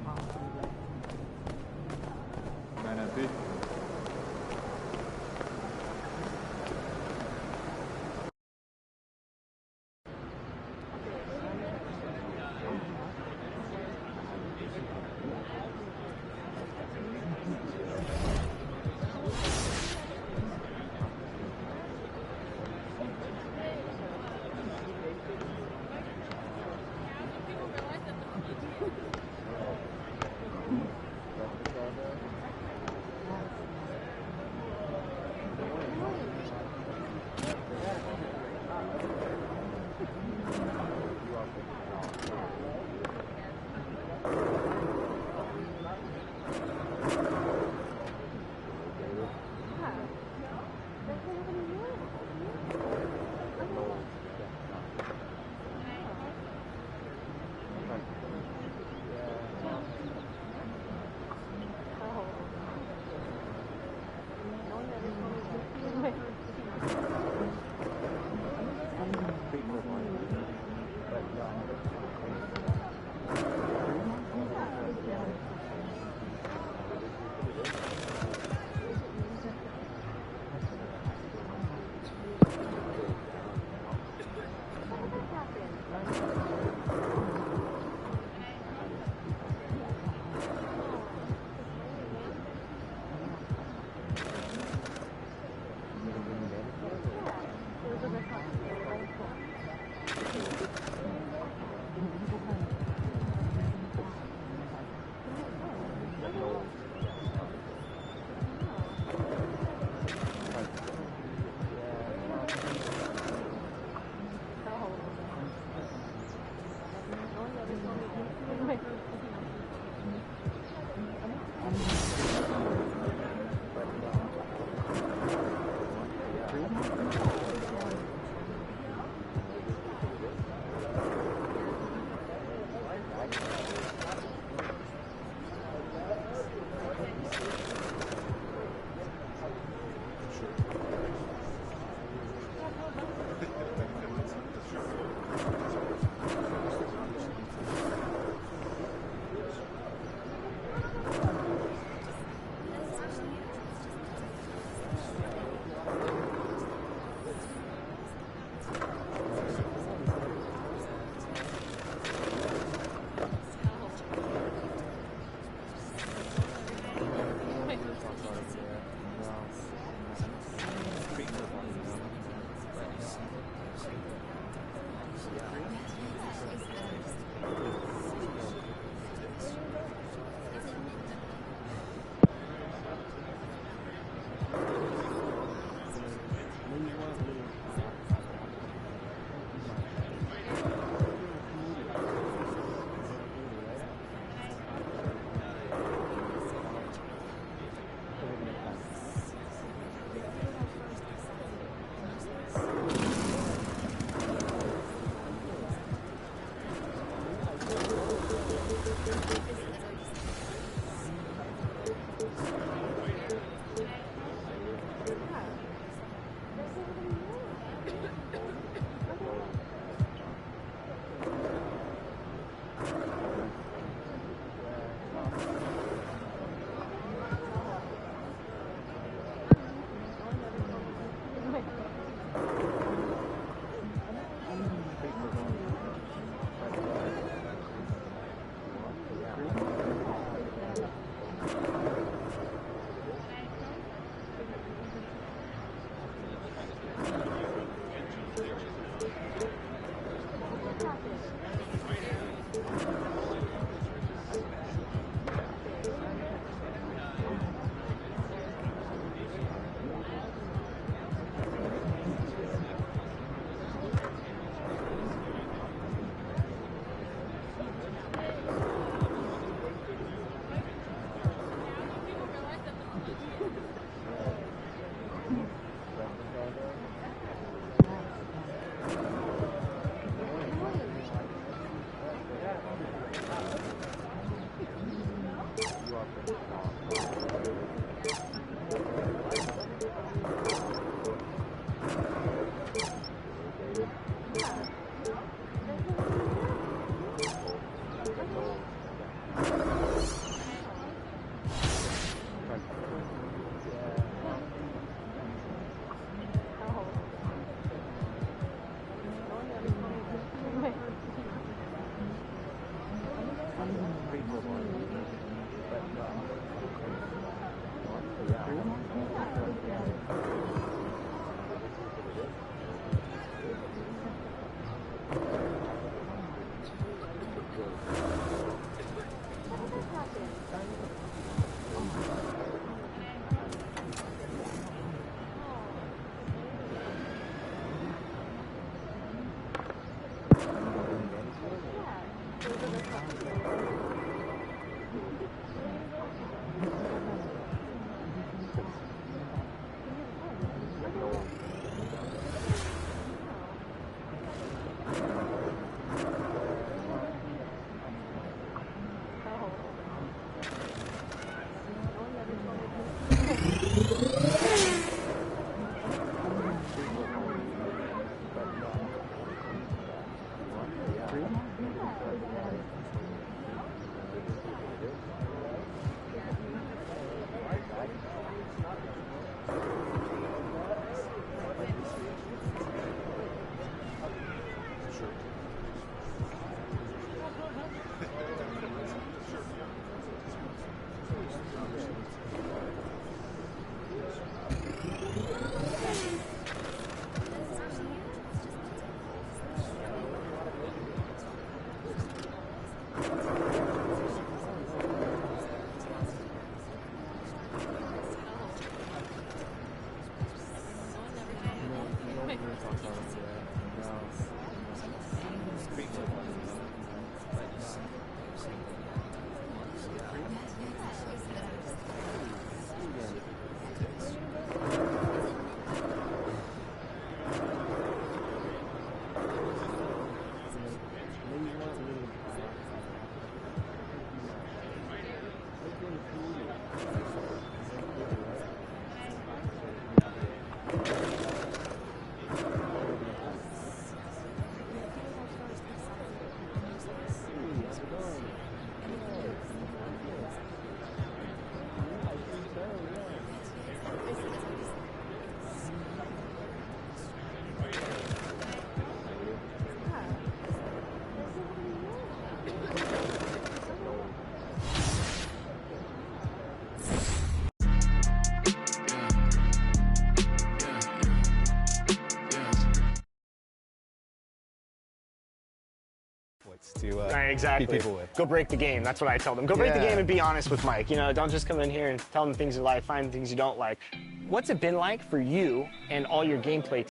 Speaker 1: To exactly. Keep people away. Go break the game. That's what I tell them. Go break the game and be honest with Mike. You know, don't just come in here and tell him things you like, find things you don't like. What's it been like for you and all your gameplay